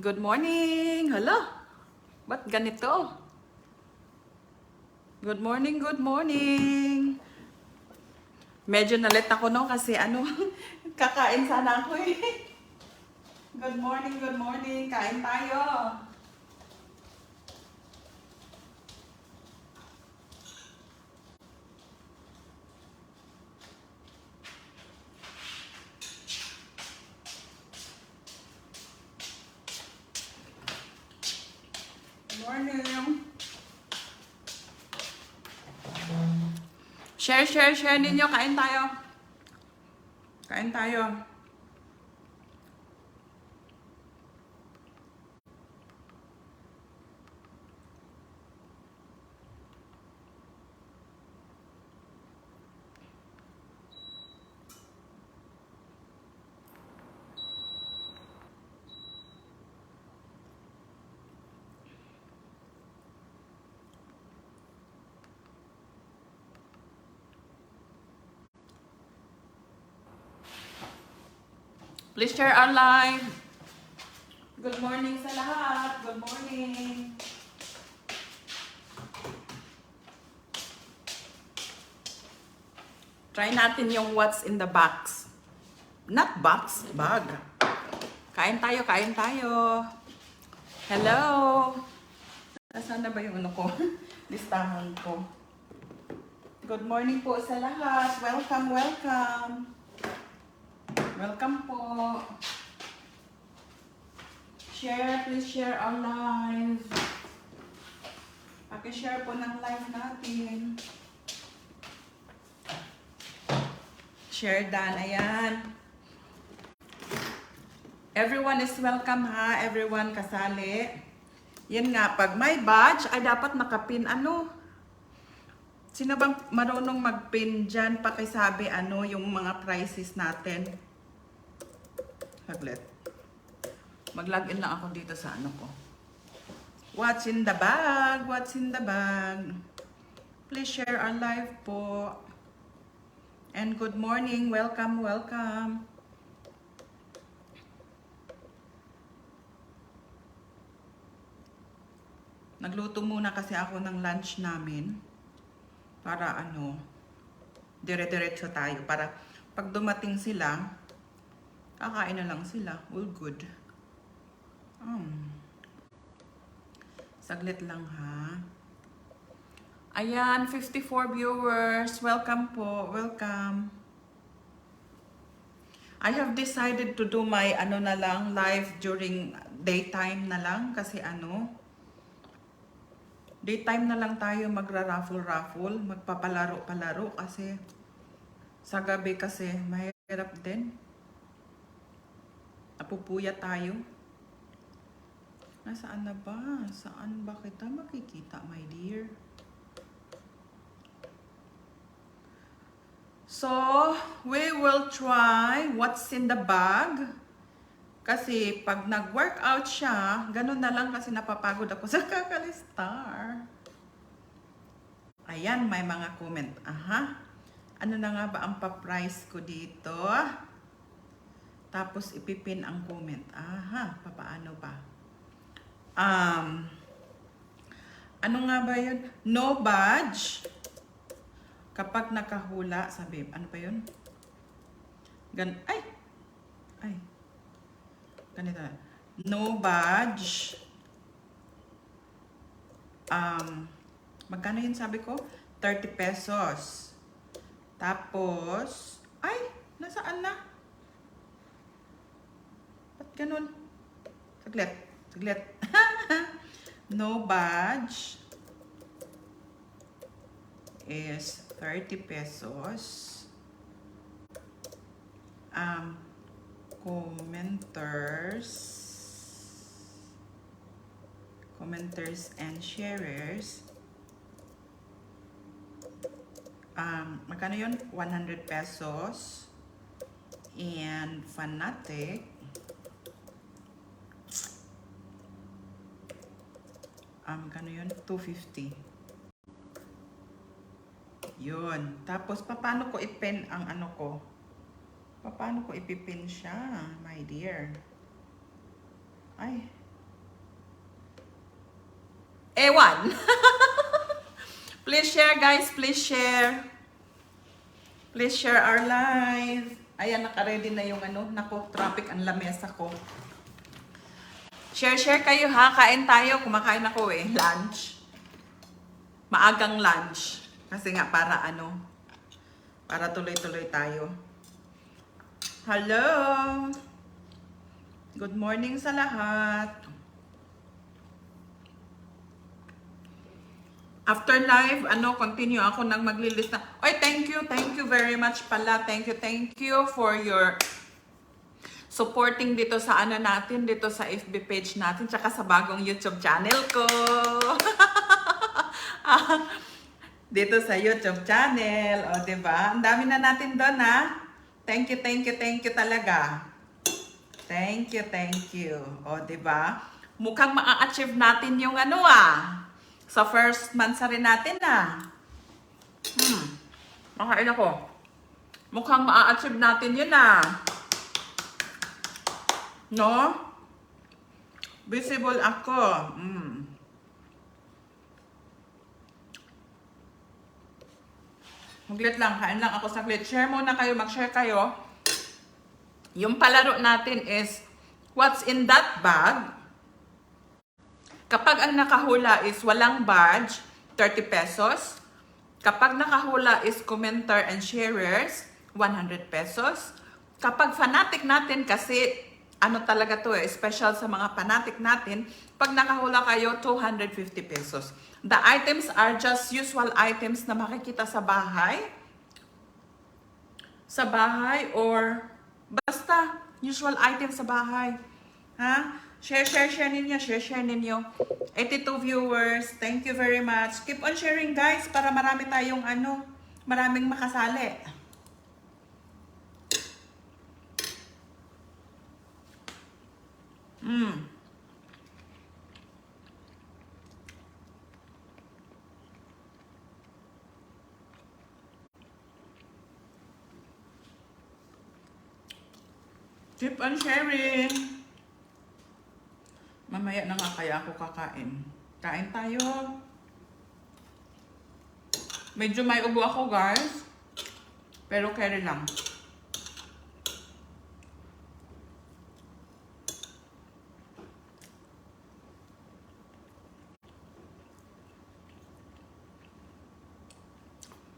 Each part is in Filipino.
Good morning! Hala, ba't ganito? Good morning, good morning! Medyo nalit ako no kasi kakain sana ako eh. Good morning, good morning! Kain tayo! Good morning! Share ninyo! Kain tayo! Kain tayo! Please share our live! Good morning sa lahat! Good morning! Try natin yung what's in the box. Not box, bag. Kain tayo, kain tayo. Hello! Nasaan na ba yung ko? Listahan ko. Good morning po sa lahat. Welcome, welcome. Welcome po. Share, please share our live. Paki-share po ng live natin. Share done. Ayan. Everyone is welcome ha. Everyone kasali. Yan nga, pag may badge, ay dapat nakapin Sino bang marunong mag-pin dyan? Pakisabi yung mga prices natin. Saglit. Mag-login lang ako dito sa ko. What's in the bag? What's in the bag? Please share our live po. And good morning. Welcome, welcome. Nagluto muna kasi ako ng lunch namin. Para dire-diretso tayo. Para pag dumating sila, kakain na lang sila. All good. Saglit lang ha. Ayan, 54 viewers. Welcome po. Welcome. I have decided to do my na lang, live during daytime na lang. Kasi daytime na lang tayo magra-raffle-raffle. Magpapalaro-palaro kasi sa gabi kasi mahirap din. Napupuya tayo. Nasaan na ba? Saan ba kita makikita, my dear? So, we will try what's in the bag. Kasi pag nag-workout siya, ganun na lang kasi napapagod ako sa kakalistar. Ayan, may mga comment. Aha. Ano na nga ba ang pa-price ko dito? Tapos ipipin ang comment. Aha, papaano ba? Ano nga ba yun? No badge. Kapag nakahula, sabi, ano pa yun? Ay. Ganito. No badge. Magkano yun sabi ko? 30 pesos. Tapos, nasaan na? Ba't ganun? Saglit. No badge is 30 pesos. Commenters and sharers. Magkano yun? 100 pesos. And fanatic, magkano yun? 250. Yun. Tapos, paano ko ipin ang ko? Paano ko ipipin siya, my dear? Ay, Ewan. Please share, guys. Please share. Please share our live. Ayan, naka-ready na yung ano. Naku, traffic ang lamesa ko. Share kayo ha. Kain tayo. Kumakain ako eh. Lunch. Maagang lunch. Kasi nga para ano. Para tuloy-tuloy tayo. Hello. Good morning sa lahat. After live, continue ako nang maglilist na. Oy, thank you very much pala. Thank you for your supporting dito sa natin, dito sa FB page natin, tsaka sa bagong YouTube channel ko. Dito sa YouTube channel, o diba? Ang dami na natin doon ha. Thank you talaga. Thank you. O diba? Mukhang ma-achieve natin yung sa first month sa rin natin makain ako. Mukhang ma-achieve natin yun No? Visible ako. Saglit lang, kain lang ako saglit. Share muna kayo, mag-share kayo. Yung palaro natin is, what's in that bag? Kapag ang nakahula is walang badge, 30 pesos. Kapag nakahula is commenter and sharers, 100 pesos. Kapag fanatic natin, kasi talaga to special sa mga fanatic natin, pag nakahula kayo, 250 pesos. The items are just usual items na makikita sa bahay. Sa bahay or basta usual items sa bahay. Ha? Share ninyo. 82 viewers. Thank you very much. Keep on sharing, guys, para marami tayong maraming makasali. Keep on sharing. Mamaya na nga kaya ako kakain. Kain tayo. Medyo may ubo ako, guys. Pero carry lang.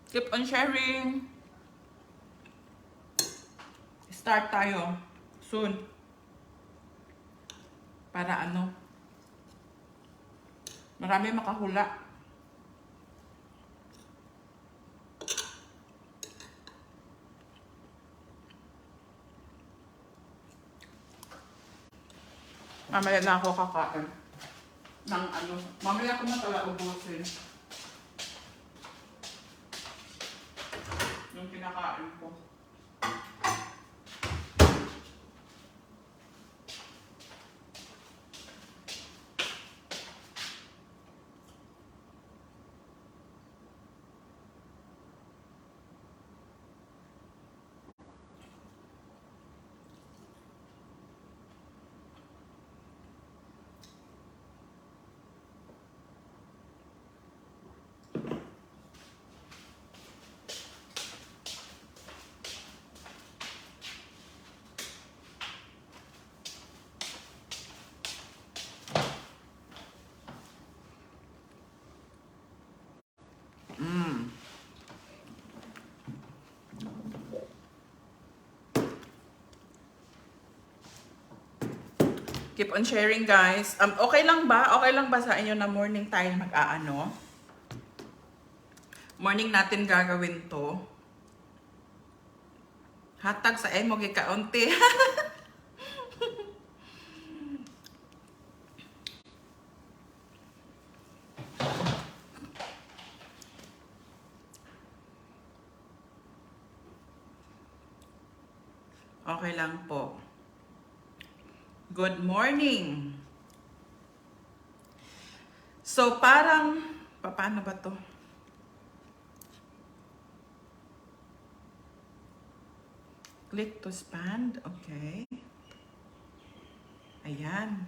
Keep on sharing. Start tayo. Soon. Para marami makahula. Mamaya na ako kakain. Mamaya ko na pala ubusin. Yung kinakain ko. Keep on sharing, guys. Okay lang ba? Okay lang ba sa inyo na morning tayo mag-aano? Morning natin gagawin to. Hatag sa mo gikaunti. Okay lang po. Good morning. So, parang, paano ba to? Click to expand. Okay. Ayan.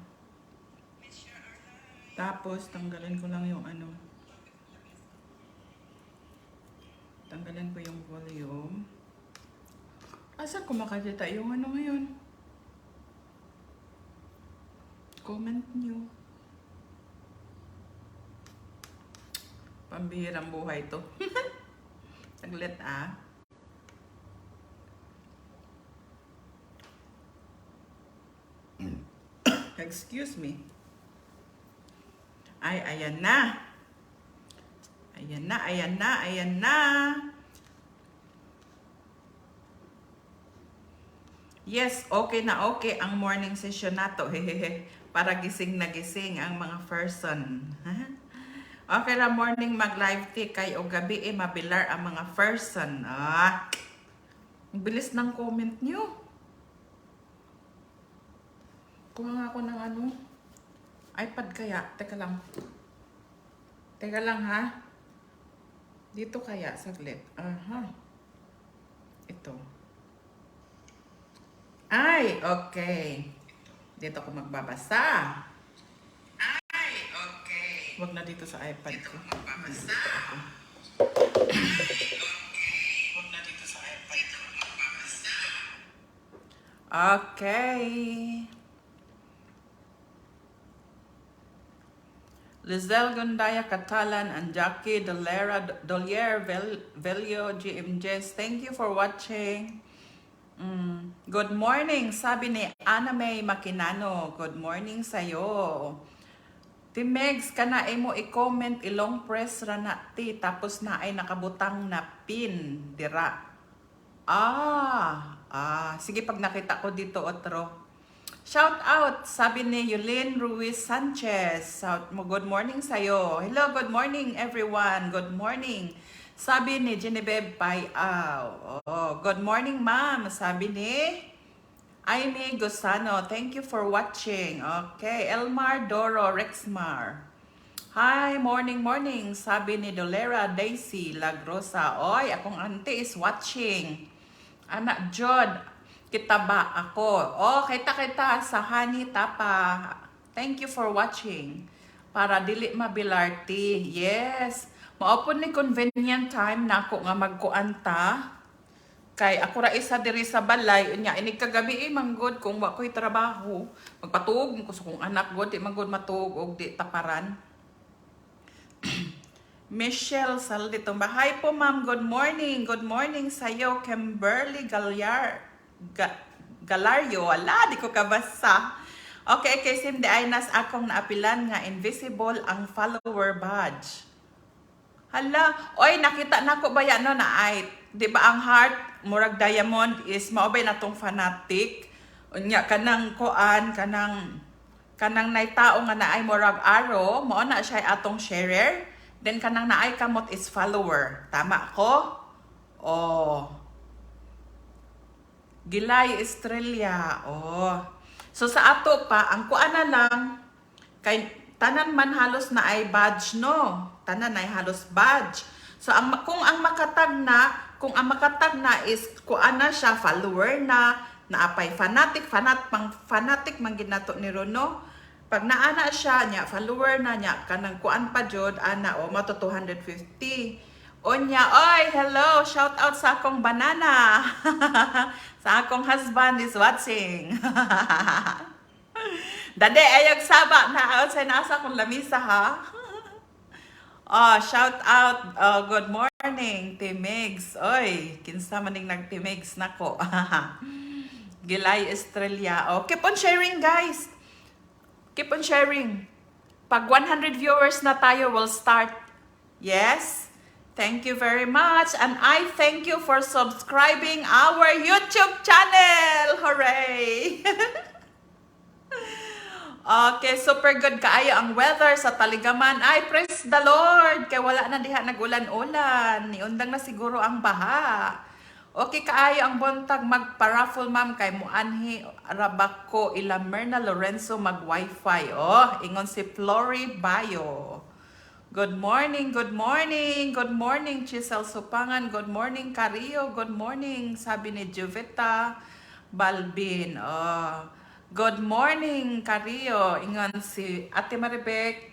Tapos, tanggalin ko lang yung ano. Tanggalin ko yung volume. Asan ko makakita yung ano ngayon? Comment nyo. Pambihirang buhay to. Saglit ah. Excuse me. Ay, ayan na. Ayan na, ayan na, ayan na. Yes, okay na okay ang morning session nato. Hehehe. Para gising na gising ang mga person. Okay ra morning mag-live tea kay o gabi mabilar ang mga person. Ang bilis ng comment nyo. Kuha nga ako ng ano. iPad kaya. Teka lang. Teka lang ha. Dito kaya, saglit. Aha. Ito. Ay, okay. Dito ako magbabasa. Ay, okay. Wag na dito sa iPad ko. Dito ako magbabasa. Dito ako. Wag na dito sa iPad ko. Magbabasa. Okay. Lizelle Gundaya Catalan and Jackie Dolier Velio GMJs. Thank you for watching. Good morning, sabi ni Ana May Makinano. Good morning sa'yo. Timegs, kana mo i-comment ilong press ra na ti tapos na ay nakabutang na pin dira. Sige pag nakita ko dito otro. Shout out, sabi ni Yulene Ruiz Sanchez. Good morning sa'yo. Hello, good morning everyone. Good morning. Sabi ni Genevieve Payao. Good morning ma'am. Sabi ni Aimee Gusano. Thank you for watching. Okay, Elmar Doro Rexmar. Hi, morning, morning. Sabi ni Dolera Daisy Lagrosa. Oy, akong auntie is watching. Anak Jod. Kita ba ako? Kita sa Hani Tapa. Thank you for watching. Para dili mabilarti. Yes. Maupon ni convenient time na ako nga magkuanta. Kay ako ra isa diri sa balay. Unya, inig kagabi manggod kung wa ko'y trabaho. Magpatuog ko sa kong anak god. Di manggod matuog og di taparan. Michelle Saldito. Hi po ma'am. Good morning. Good morning sa'yo. Kimberly Galario, wala, di ko kabasa. Okay, Sim de Aynas akong naapilan nga invisible ang follower badge. Hala, oy, nakita na ko ba yan no na ay, di ba ang heart, murag diamond is maubay na tong fanatic. Unya, kanang koan, kanang naitao nga na ay murag arrow, mao na siya atong sharer. Then kanang naay kamot is follower. Tama ko? Gilay Estrella. So sa ato pa, ang kuana lang, kay tanan man halos na ay badge no. Tanan ay halos badge. So kung ang makatag na is kuana siya, follower na, naapay fanatic man ginato ni Rono. Pag naana siya, nya follower na nya, kanang kuan pa jud, ana mato 250. Onya, oy, hello, shout out sa akong banana. Sa akong husband is watching. Dade, ayag saba na outside nasa akong lamisa ha. Shout out, good morning, Timegs. Oy, kinsa maning nag-Timegs nako. Gilay Estrella. Keep on sharing guys. Keep on sharing. Pag 100 viewers na tayo, we'll start. Yes? Thank you very much. And I thank you for subscribing our YouTube channel. Hooray! Okay, super good kaayo ang weather sa Taligaman. Ay, praise the Lord! Kaya wala na diha nag-ulan-ulan. Niundang na siguro ang baha. Okay, kaayo ang buntag magpa-raffle ma'am kay Muanhi Rabako Ilamerna Lorenzo mag-wifi. Ingon si Flory Bayo. Good morning, good morning, good morning, Chisel Supangan, good morning, Cario, good morning, sabi ni Juveta Balbin. Good morning, Cario, ingon si Ate Maribek,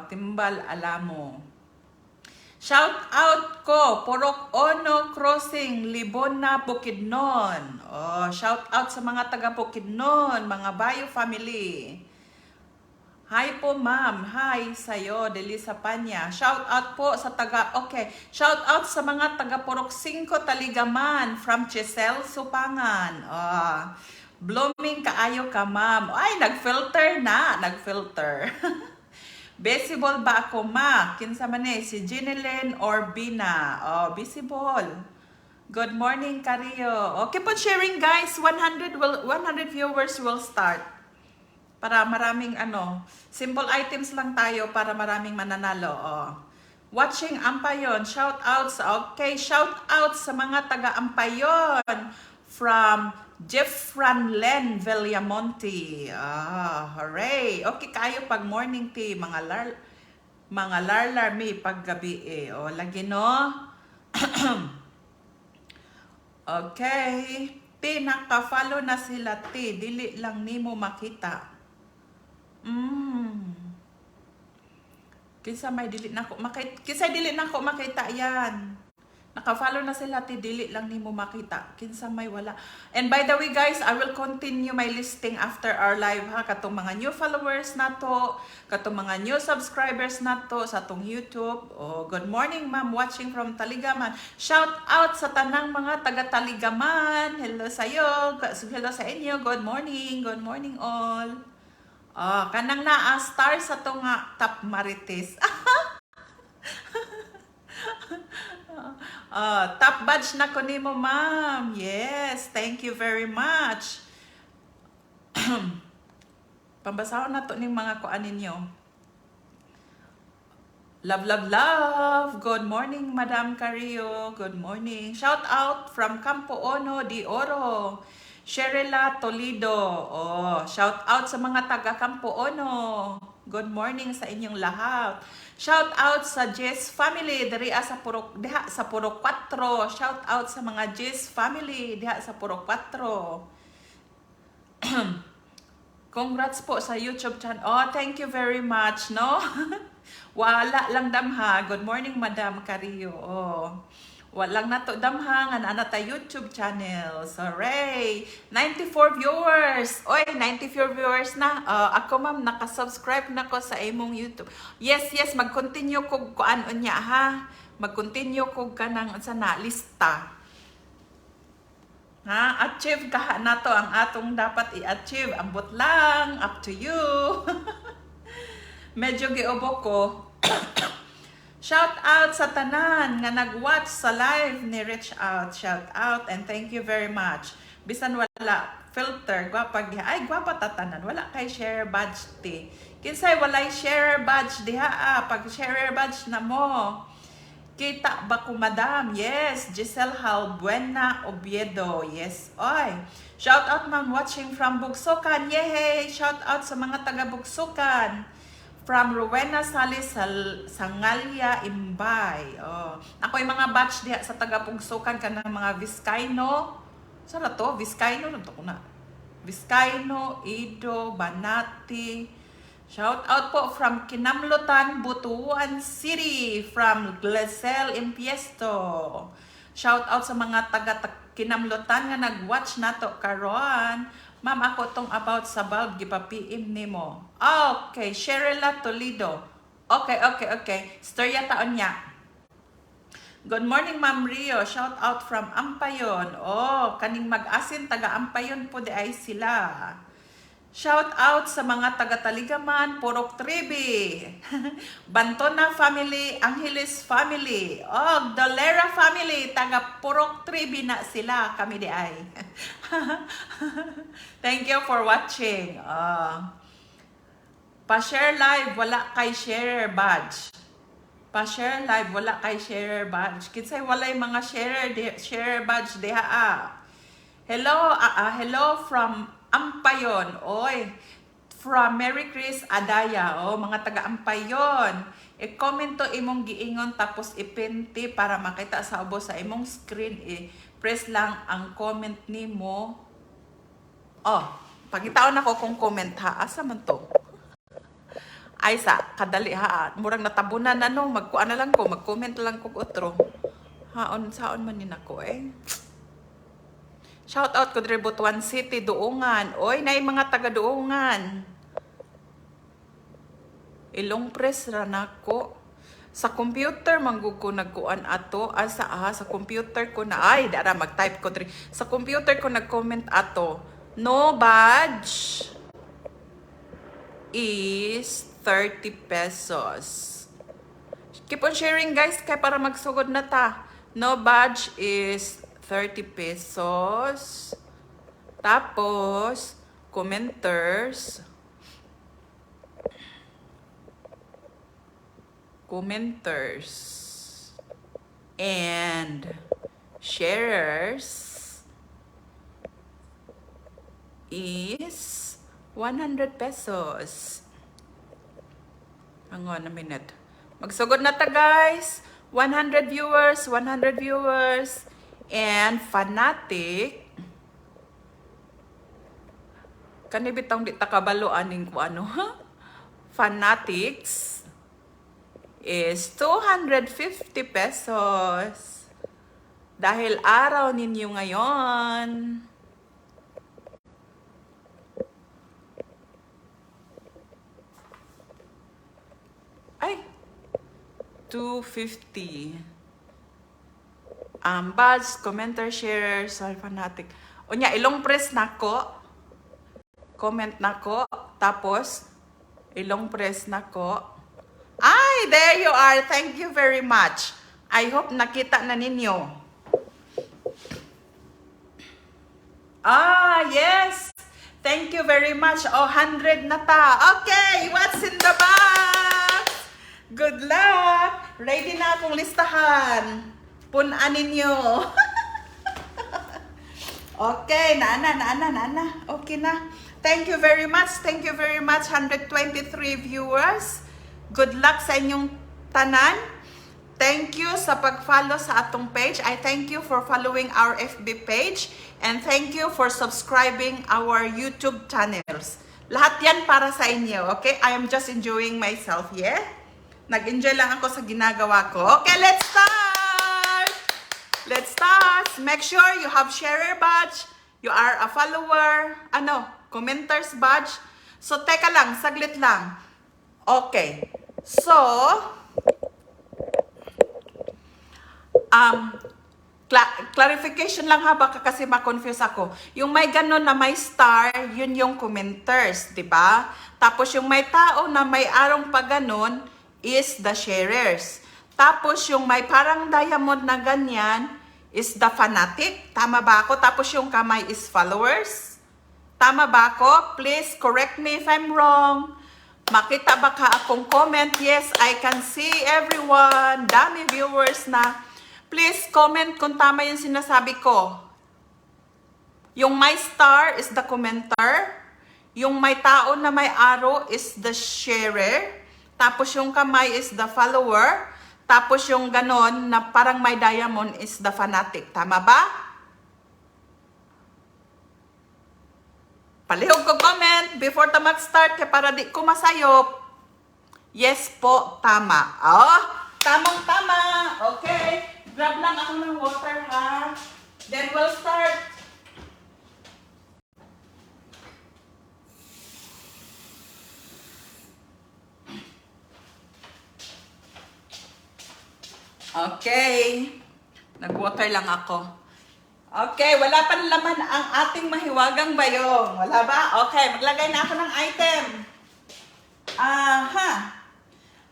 Timbal Alamo. Shout out ko, Purok Ono Crossing, Libona, Bukidnon. Shout out sa mga taga Bukidnon, mga Bayo family. Hi po ma'am, hi sa'yo, Delisa Panya. Shout out po sa shout out sa mga taga Purok 5 Taligaman from Chisel, Supangan. Blooming kaayo ka ma'am. Ay, nag-filter. Visible ba ako ma? Kinsa man si Ginilyn or Bina? Visible. Good morning, Kario. Keep on sharing guys. 100 viewers will start. Para maraming simple items lang tayo para maraming mananalo. Watching Ampayon. Shout outs. Okay, shout out sa mga taga Ampayon from Jeffran Villamonte. Hooray! Okay kayo pag morning tea, mga larlar may paggabi lagi no? Okay. Tea, naka-follow na sila tea. Dili lang nimo makita. Kisa dili na ko makita yan. Naka-follow na sila, dili lang nimo makita. Kinsa may wala. And by the way guys, I will continue my listing after our live ha. Katong mga new followers na to, katong mga new subscribers na to sa tong YouTube. Good morning ma'am, watching from Taligaman. Shout out sa tanang mga taga Taligaman. Hello sa'yo, hello sa inyo. Good morning all. Kanang naa star sa to nga Top Marites. Top badge na ko nimo ma'am. Yes, thank you very much. Pambasahon na to ning mga kuan ninyo. Love. Good morning, Madam Cario. Good morning. Shout out from Campo Ono de Oro. Sherela Toledo. Shout out sa mga taga Campo Ono. Good morning sa inyong lahat. Shout out sa Jess family diha sa Purok 4. Shout out sa mga Jess family diha sa Purok 4. Congrats po sa YouTube channel. Thank you very much, no? Wala lang damha. Good morning, Madam Cario. Walang nato damha nga na ta YouTube channel. Hooray! 94 viewers. 94 viewers na. Ako ma'am, naka-subscribe na ko sa imong YouTube. Yes, mag-continue ko kuan unya ha. Mag-continue ko kanang sana lista. Achieve ka na to ang atong dapat i-achieve. Ambot lang, up to you. Medyo giobok ko. Shout out sa tanan nga nag-watch sa live ni Reach Out. Shout out and thank you very much. Bisan wala filter, gwapa tatanan. Wala kay share badge ti. Kinsay walay share badge diha pag share badge na mo. Kita ba ko madam? Yes, Giselle Halbuena Obiedo. Yes, shout out ma'am watching from Bugsukan. Yay! Shout out sa mga taga Bugsukan. From Rowena Salis Sangalia Imbay. Ako yung mga batch diha sa taga-Pugsukan ka ng mga Vizcaino. Saan to? Vizcaino? Nanto ko na. Vizcaino, Ido, Banati. Shout out po from Kinamlotan, Butuan City. From Glacel Impiesto. Shout out sa mga taga-Kinamlotan nga nag-watch na to karon. Ma'am, ako tong about sa bulb, gipa-PM nimo. Okay, Sherela Toledo. Okay. Storya taon niya. Good morning, Ma'am Rio. Shout out from Ampayon. Kaning mag-asin, taga Ampayon po di ay sila. Shout out sa mga taga Taligaman, Purok Tribi. Bantona family, Angeles family. Dolera family, taga Purok Tribi na sila, kami di ay. Thank you for watching. Pa-share live, wala kay share badge. Pa-share live, wala kay share badge. Kinsay walay mga share badge diha. Hello from Ampayon. From Merry Chris Adaya. Mga taga Ampayon. I-comment to imong giingon tapos ipinti para makita sa ubos sa imong screen. Press lang ang comment nimo. Pagitaon ako kung comment ha. Asa man to? Ay sa kadali ha. Murang natabunan ano, magkuan na lang ko, mag-comment lang ko otro. Haon saon man ni nako eh. Shout out ko diri Butuan City, Duungan. Oy, nay mga taga Duungan. Ilong press ra nako. Sa computer manggug ko nagkuan ato asa sa computer ko na ay dara mag-type ko diri. Sa computer ko nag-comment ato. No badge is 30 pesos. Keep on sharing guys kay para magsugod na ta. No badge is 30 pesos. Tapos commenters and sharers is 100 pesos. Hang on a minute. Magsugod na ta guys. 100 viewers, 100 viewers. And fanatic. Kani bitang di ta kabalo aning ko ano ha? Fanatics is 250 pesos. Dahil araw ninyo ngayon. Ay, 250. Buds, commenter, shares, fanatic. Unya, ilong press nako. Comment nako. Tapos, ilong press nako. Ay, there you are. Thank you very much. I hope nakita na ninyo. Yes. Thank you very much. 100 na ta. Okay, what's in the box? Good luck. Ready na akong listahan. Punan ninyo. Okay, nana. Okay na. Thank you very much. 123 viewers. Good luck sa inyong tanan. Thank you sa pag-follow sa atong page. I thank you for following our FB page. And thank you for subscribing our YouTube channels. Lahat yan para sa inyo, okay? I am just enjoying myself, yeah? Nag-enjoy lang ako sa ginagawa ko. Okay, let's start! Let's start! Make sure you have sharer badge. You are a follower. Commenters badge. So, teka lang, saglit lang. Okay. So, clarification lang ha, baka kasi ma-confuse ako. Yung may ganon na may star, yun yung commenters, di ba? Tapos yung may tao na may arong pa ganon is the sharers. Tapos yung may parang diamond na ganyan is the fanatic. Tama ba ako? Tapos yung kamay is followers. Tama ba ako? Please correct me if I'm wrong. Makita ba ka akong comment? Yes, I can see everyone. Dami viewers na. Please comment kung tama yung sinasabi ko. Yung may star is the commenter. Yung may tao na may arrow is the sharer. Tapos yung kamay is the follower. Tapos yung ganon na parang may diamond is the fanatic. Tama ba? Palihog ko comment before ta mag-start kaya para di ko masayop. Yes po, tama. Tamang-tama. Okay. Grab lang ako ng water ha. Then we'll start. Okay. Nag-water lang ako. Okay, wala pa laman ang ating mahiwagang bayong. Wala ba? Okay, maglagay na ako ng item.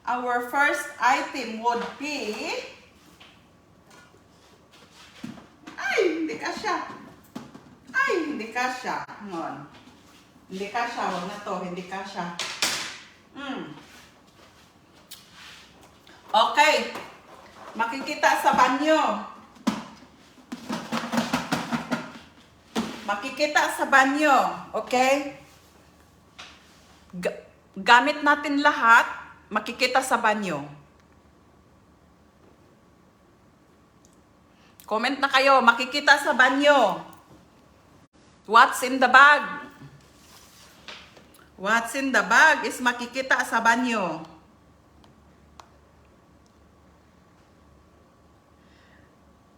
Our first item would be... Ay, hindi kasya. Hindi kasya. Hindi kasya. Huwag na to. Hindi kasya. Okay. Makikita sa banyo. Makikita sa banyo, okay? Gamit natin lahat, makikita sa banyo. Comment na kayo, makikita sa banyo. What's in the bag? What's in the bag is makikita sa banyo.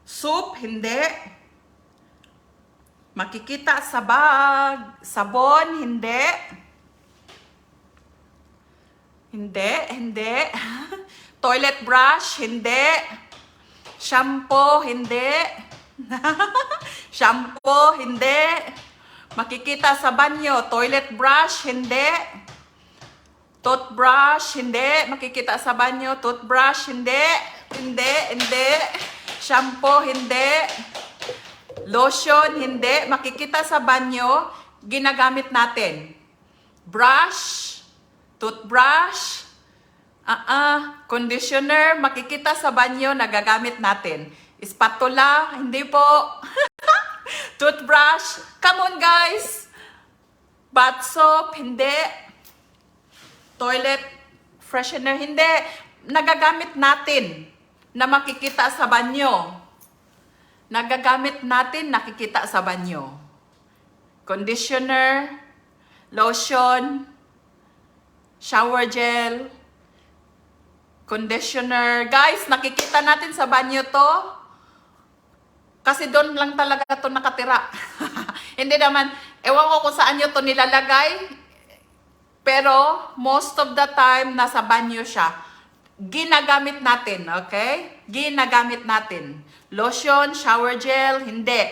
Soup, hindi. Makikita sa bag. Sabon, hindi. Hindi. Toilet brush, hindi. Shampoo, hindi. Shampoo, hindi. Makikita sa banyo. Toilet brush, hindi. Toothbrush, hindi. Makikita sa banyo. Toothbrush, hindi. Hindi. Shampoo, hindi. Lotion, hindi. Makikita sa banyo. Ginagamit natin. Brush, toothbrush, conditioner, makikita sa banyo, nagagamit natin. Spatula, hindi po. Toothbrush, come on guys. Bath soap, hindi. Toilet freshener, hindi. Nagagamit natin na makikita sa banyo. Nagagamit natin, nakikita sa banyo. Conditioner, lotion, shower gel, conditioner. Guys, nakikita natin sa banyo to. Kasi doon lang talaga to nakatira. Hindi naman, ewan ko kung saan nyo to nilalagay. Pero, most of the time, nasa banyo siya. Ginagamit natin, okay? Ginagamit natin. Lotion, shower gel, hindi.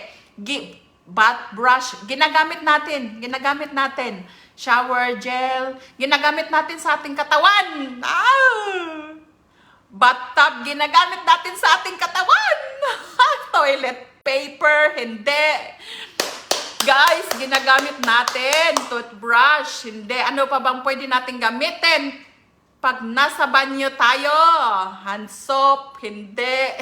Bath brush, ginagamit natin. Shower gel, ginagamit natin sa ating katawan. Bathtub, ginagamit natin sa ating katawan. Toilet paper, hindi. Guys, ginagamit natin. Toothbrush, hindi. Ano pa bang pwede natin gamitin pag nasa banyo tayo? Hand soap, hindi.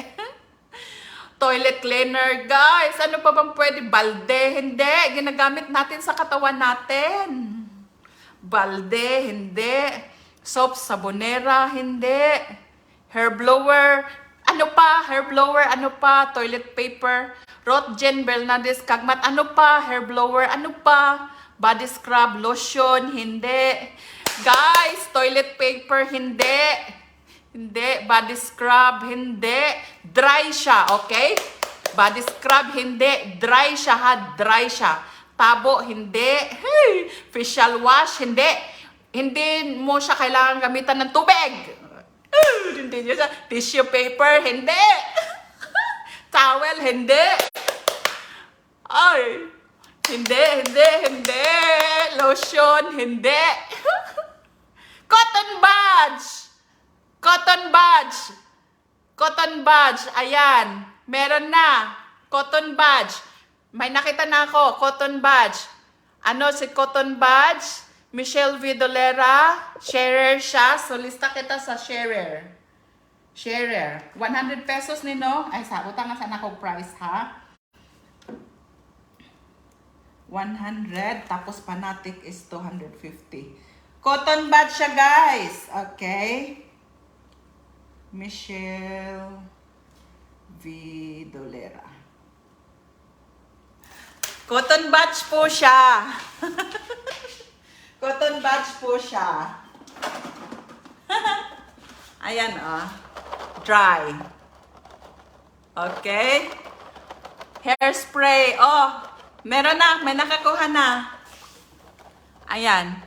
Toilet cleaner, guys. Ano pa bang pwede? Balde, hindi. Ginagamit natin sa katawan natin. Balde, hindi. Soap, sabonera, hindi. Hair blower, ano pa? Hair blower, ano pa? Toilet paper, Rotgen, Bernades, Kagmat, ano pa? Hair blower, ano pa? Body scrub, lotion, hindi. Guys, toilet paper, hindi. Hindi. Body scrub, hindi. Dry siya, okay? Body scrub, hindi. Dry siya, ha? Dry siya. Tabo, hindi. Hey! Facial wash, hindi. Hindi mo siya kailangan gamitan ng tubig. Hindi niya siya. Tissue paper, hindi. Towel, hindi. Ay. Hindi. Lotion, hindi. Cotton badge. Ayan. Meron na. Cotton badge. May nakita na ako. Cotton badge. Ano si cotton badge? Michelle Vidolera. Sharer siya. So, lista kita sa sharer. 100 pesos nino. Ay, utang nga sana ko price, ha? 100. Tapos Panatic is 250. Cotton bud siya, guys. Okay. Michelle Vidolera. Cotton batch po siya. Cotton batch po siya. Ayan, dry. Okay. Hairspray. Oh, meron na. May nakakuha na. Ayan.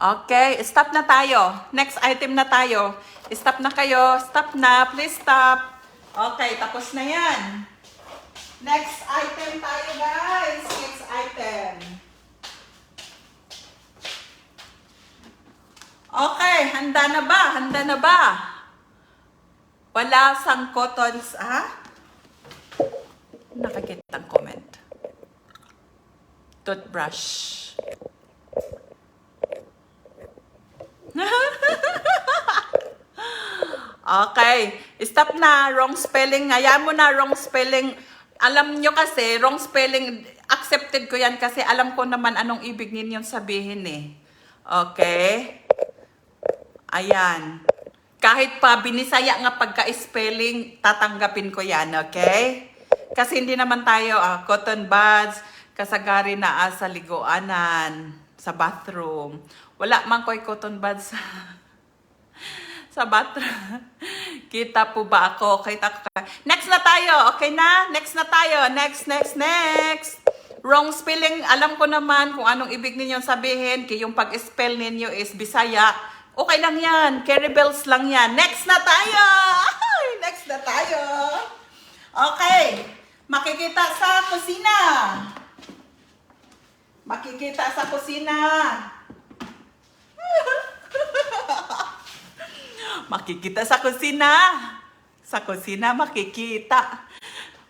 Okay. Stop na tayo. Next item na tayo. Stop na kayo. Stop na. Please stop. Okay. Tapos na yan. Next item tayo, guys. Next item. Okay. Handa na ba? Handa na ba? Wala sang cottons, nakakita ang comment. Toothbrush. Okay. Stop na. Wrong spelling. Hayaan mo na wrong spelling. Alam nyo kasi, wrong spelling, accepted ko yan kasi alam ko naman anong ibig ninyong sabihin eh. Okay? Ayan. Kahit pa binisaya nga pagka-spelling, tatanggapin ko yan, okay? Kasi hindi naman tayo cotton buds, kasagari na sa liguanan. sa bathroom. Wala man ko'y cotton bud sa sa bathroom. Kita po ba ako? Kita ko. Next na tayo. Okay na? Next na tayo. Next. Wrong spelling. Alam ko naman kung anong ibig ninyong sabihin. Kaya yung pag-spell ninyo is Bisaya. Okay lang yan. Carry bells lang yan. Next na tayo. Next na tayo. Okay. Makikita sa kusina. Makikita sa kusina. Makikita sa kusina. Sa kusina makikita.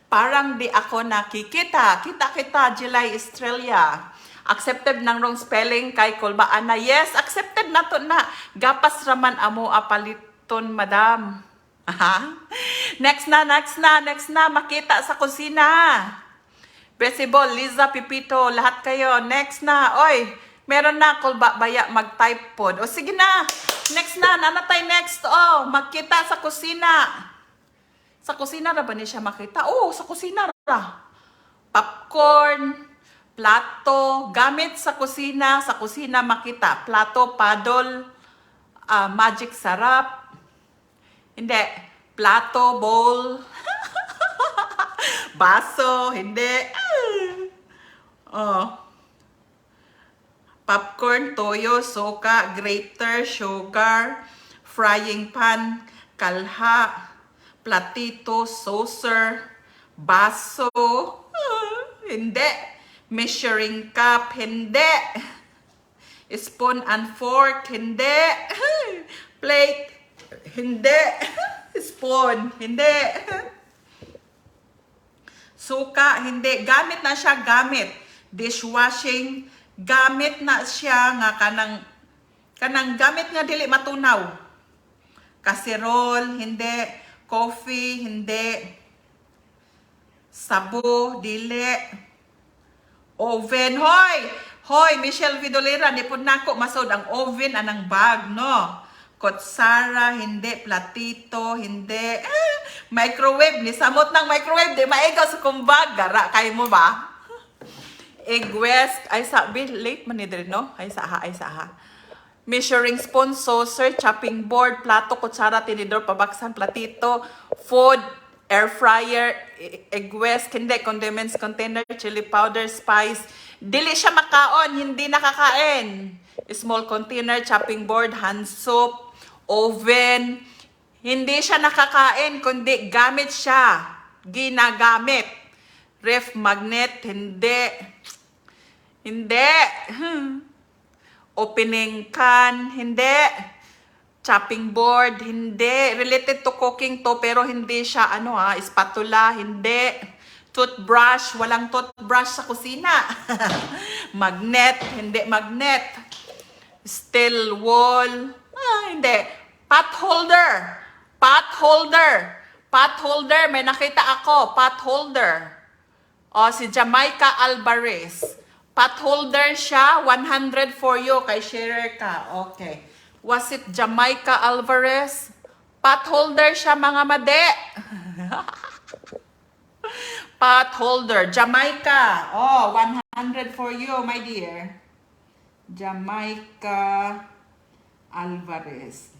Parang di ako nakikita. Kita, July Estrella. Accepted ng wrong spelling kay Kulbaan na. Yes, accepted na to na. Gapas raman amo apaliton, madam. Aha. Next na. Makita sa kusina. Besibol, Liza, Pipito, lahat kayo. Next na. Oy, meron na Kulbaya mag-type pod. O sige na. Next na. Nanatay next. Oh, makita sa kusina. Sa kusina ra ba niya siya makita? Oo, sa kusina ra. Popcorn, plato, gamit sa kusina makita. Plato, paddle, magic sarap. Hindi. Plato, bowl. Baso, hindi. Oh. Popcorn, toyo, soka, grater, sugar, frying pan, kalha, platito, saucer, baso, hindi. Measuring cup, hindi. Spoon and fork, hindi. Plate, hindi. Spoon, hindi. Suka, hindi. Gamit na siya, gamit. Dishwashing, gamit na siya nga kanang gamit nga dili matunaw. Casserole, hindi. Coffee, hindi. Sabo, dili. Oven, hoy, Michelle Vidolera, nipod nako masod ang oven anang bag, no? Kutsara, hindi. Platito, hindi. Microwave, ni samot ng microwave, di maigaw sa kumbag. Gara, kay mo ba? Egg west, ay sabi, late man ni diri, no? Ay sa ha. Measuring spoon, saucer, chopping board, plato, kutsara, tinidor, pabaksan, platito, food, air fryer, egg west, hindi, condiments container, chili powder, spice. Dili siya makaon, hindi nakakain. Small container, chopping board, hand soap, oven. Hindi siya nakakain, kundi gamit siya. Ginagamit. Ref magnet, hindi. Hindi. Opening can, hindi. Chopping board, hindi. Related to cooking to, pero hindi siya, spatula, hindi. Toothbrush, walang toothbrush sa kusina. Magnet, hindi magnet. Steel wall, hindi. Pot holder, may nakita ako, pot holder. O, si Jamaica Alvarez. Pot holder siya, 100 for you, kay sharer ka. Okay. Was it Jamaica Alvarez? Pot holder siya, mga made. Pot holder, Jamaica. Oh, 100 for you, my dear. Jamaica Alvarez.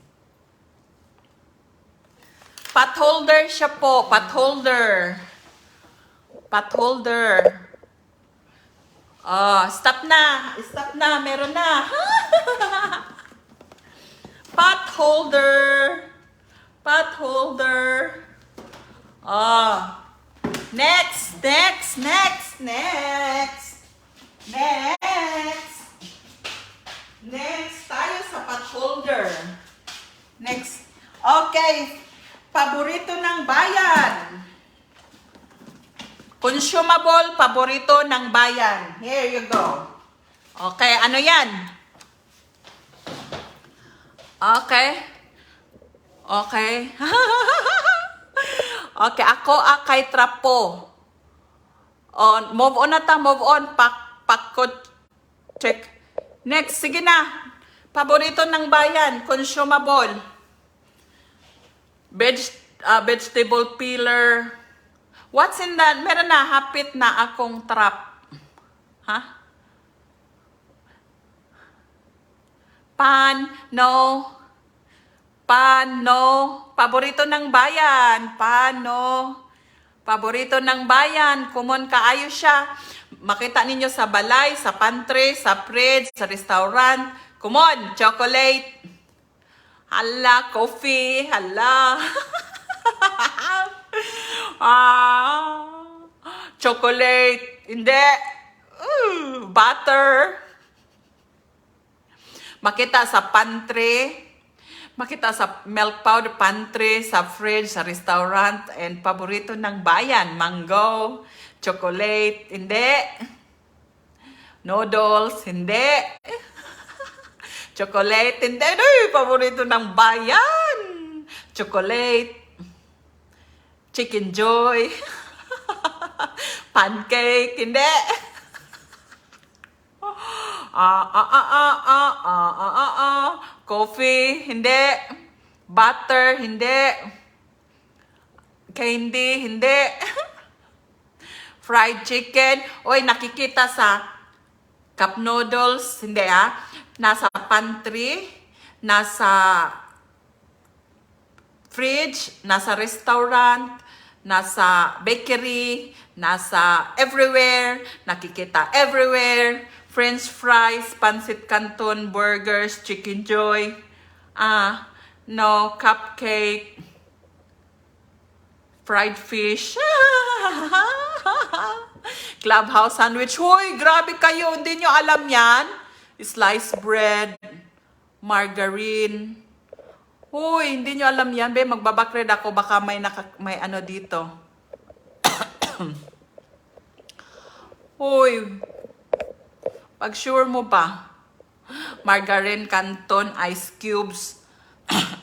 Pot holder siya po, pot holder. Pot holder. Oh, stop na, meron na. Pot holder. Oh. Next tayo sa pot holder. Next. Okay. Paborito ng bayan. Consumable, paborito ng bayan. Here you go. Okay, ano yan? Okay. Okay, ako kay trapo. Move on. Check. Next, sige na. Paborito ng bayan, consumable. Vegetable peeler. What's in that? Meron na, hapit na akong trap. Ha? Pano. Paborito ng bayan. Pano. Paborito ng bayan. Kumon kaayo siya. Makita ninyo sa balay, sa pantry, sa fridge, sa restaurant. Kumon, chocolate. Hala, coffee. Hala. Chocolate. Hindi. Butter. Makita sa pantry. Makita sa milk powder pantry, sa fridge, sa restaurant, and paborito ng bayan, mango, chocolate, hindi. Noodles, hindi. Chocolate, hindi. Ay, paborito ng bayan. Chocolate. Chicken Joy. Pancake, hindi. Coffee, hindi. Butter, hindi. Candy, hindi. Fried chicken. Oy, nakikita sa cup noodles, hindi Nasa pantry, nasa fridge, nasa restaurant, nasa bakery, nasa everywhere, nakikita everywhere. French fries, pancit canton, burgers, chicken joy, no, cupcake, fried fish, clubhouse sandwich. Hoy, grabe kayo, hindi nyo alam yan? Sliced bread, margarine. Hoy, hindi nyo alam yan. Be, magbabakred ako, baka may ano dito. Hoy, pag sure mo ba, margarine, canton, ice cubes,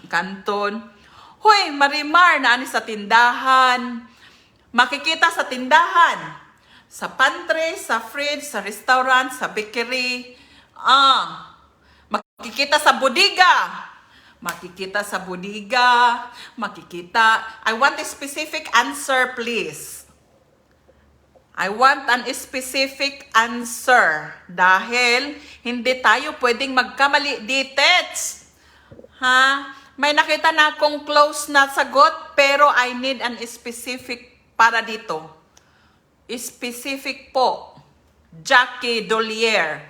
canton. Hoy, Marimar, naani sa tindahan. Makikita sa tindahan. Sa pantry, sa fridge, sa restaurant, sa bakery. Makikita sa bodega. Makikita sa bodega. Makikita. I want a specific answer, please. I want an specific answer. Dahil hindi tayo pwedeng magkamali dito. May nakita na akong close na sagot, pero I need an specific para dito. Specific po. Jackie Dolier.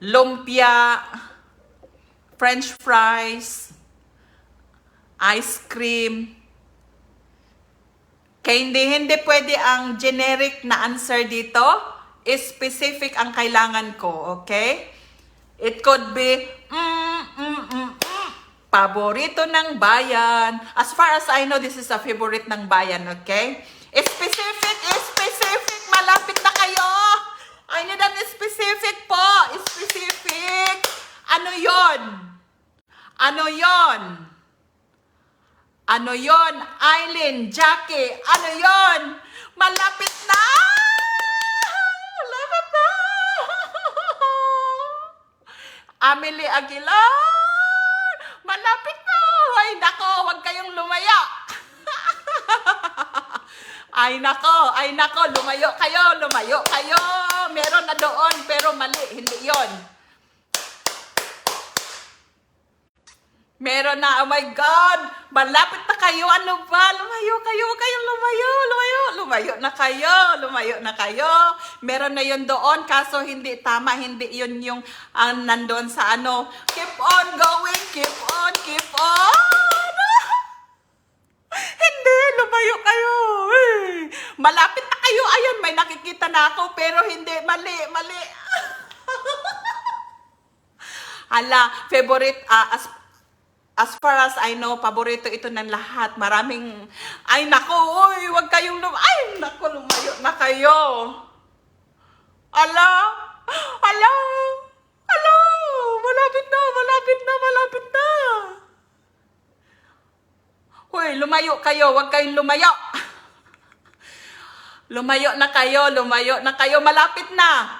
Lumpia. French fries. Ice cream. Kaya hindi pwede ang generic na answer dito. Specific ang kailangan ko, okay? It could be, paborito ng bayan. As far as I know, this is a favorite ng bayan, okay? Specific, malapit na kayo. I need an specific po. Specific. Ano yon? Ano yon? Ano yon? Eileen, Jackie, ano yon? Malapit na! Malapit na! Amelie Aguilar! Malapit na! Ay, nako, huwag kayong lumaya! Ay, nako, lumayo kayo! Meron na doon, pero mali, hindi yon. Meron na, oh my God! Malapit na kayo, ano ba? Lumayo na kayo. Meron na yun doon, kaso hindi tama, hindi yun yung nandun sa ano. Keep on going, keep on! Hindi, lumayo kayo. Malapit na kayo, ayun, may nakikita na ako, pero hindi, mali. Hala, favorite, as far as I know, paborito ito ng lahat. Maraming, ay nako, huwag kayong ay nako, lumayo na kayo. Ala, malapit na. Hoy, lumayo kayo, huwag kayong lumayo. Lumayo na kayo, malapit na.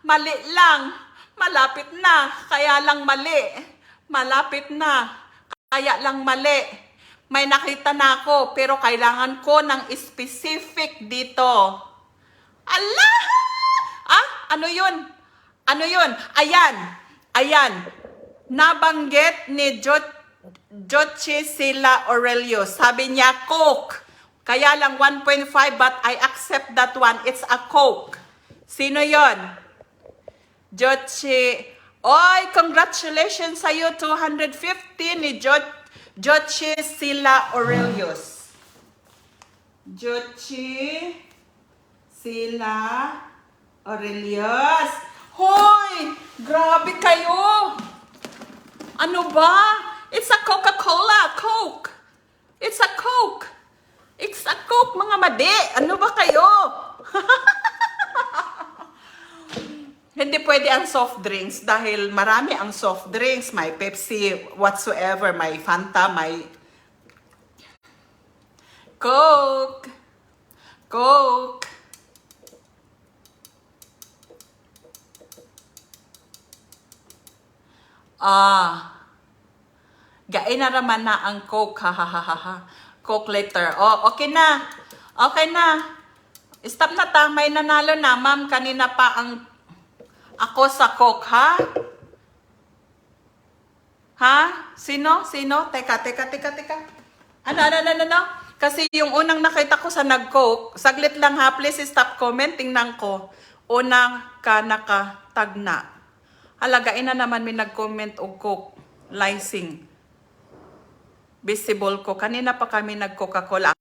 Mali lang, malapit na, kaya lang mali. Malapit na, kaya lang mali. May nakita na ako, pero kailangan ko ng specific dito. Allah! Ano yun? Ayan. Ayan, nabanggit ni Jochi Sila Aurelio. Sabi niya, Coke. Kaya lang 1.5 but I accept that one. It's a Coke. Sino yon? Jochi. Oy, congratulations sa'yo. 250 ni Jochi Sila Aurelius. Jochi Sila Aurelius. Hoy! Grabe kayo! Ano ba? It's a Coca-Cola. Coke. It's a Coke. It's a Coke, mga madi. Ano ba kayo? Hindi pwede ang soft drinks dahil marami ang soft drinks. May Pepsi, whatsoever. May Fanta, may Coke. Coke. Gain na raman na ang Coke. Ha, ha, ha, ha, ha. Coke later. Oh, okay na. Okay na. Stop na ta. May nanalo na, ma'am. Kanina pa ang ako sa Coke, ha? Ha? Sino? Sino? Teka. Ano? Kasi yung unang nakita ko sa nag-Coke, saglit lang ha, please stop commenting nang ko. Unang ka nakatagna. Halagain na naman may nag-comment o Coke. Lysing. Visible ko. Kanina pa kami nag-Coca-Cola.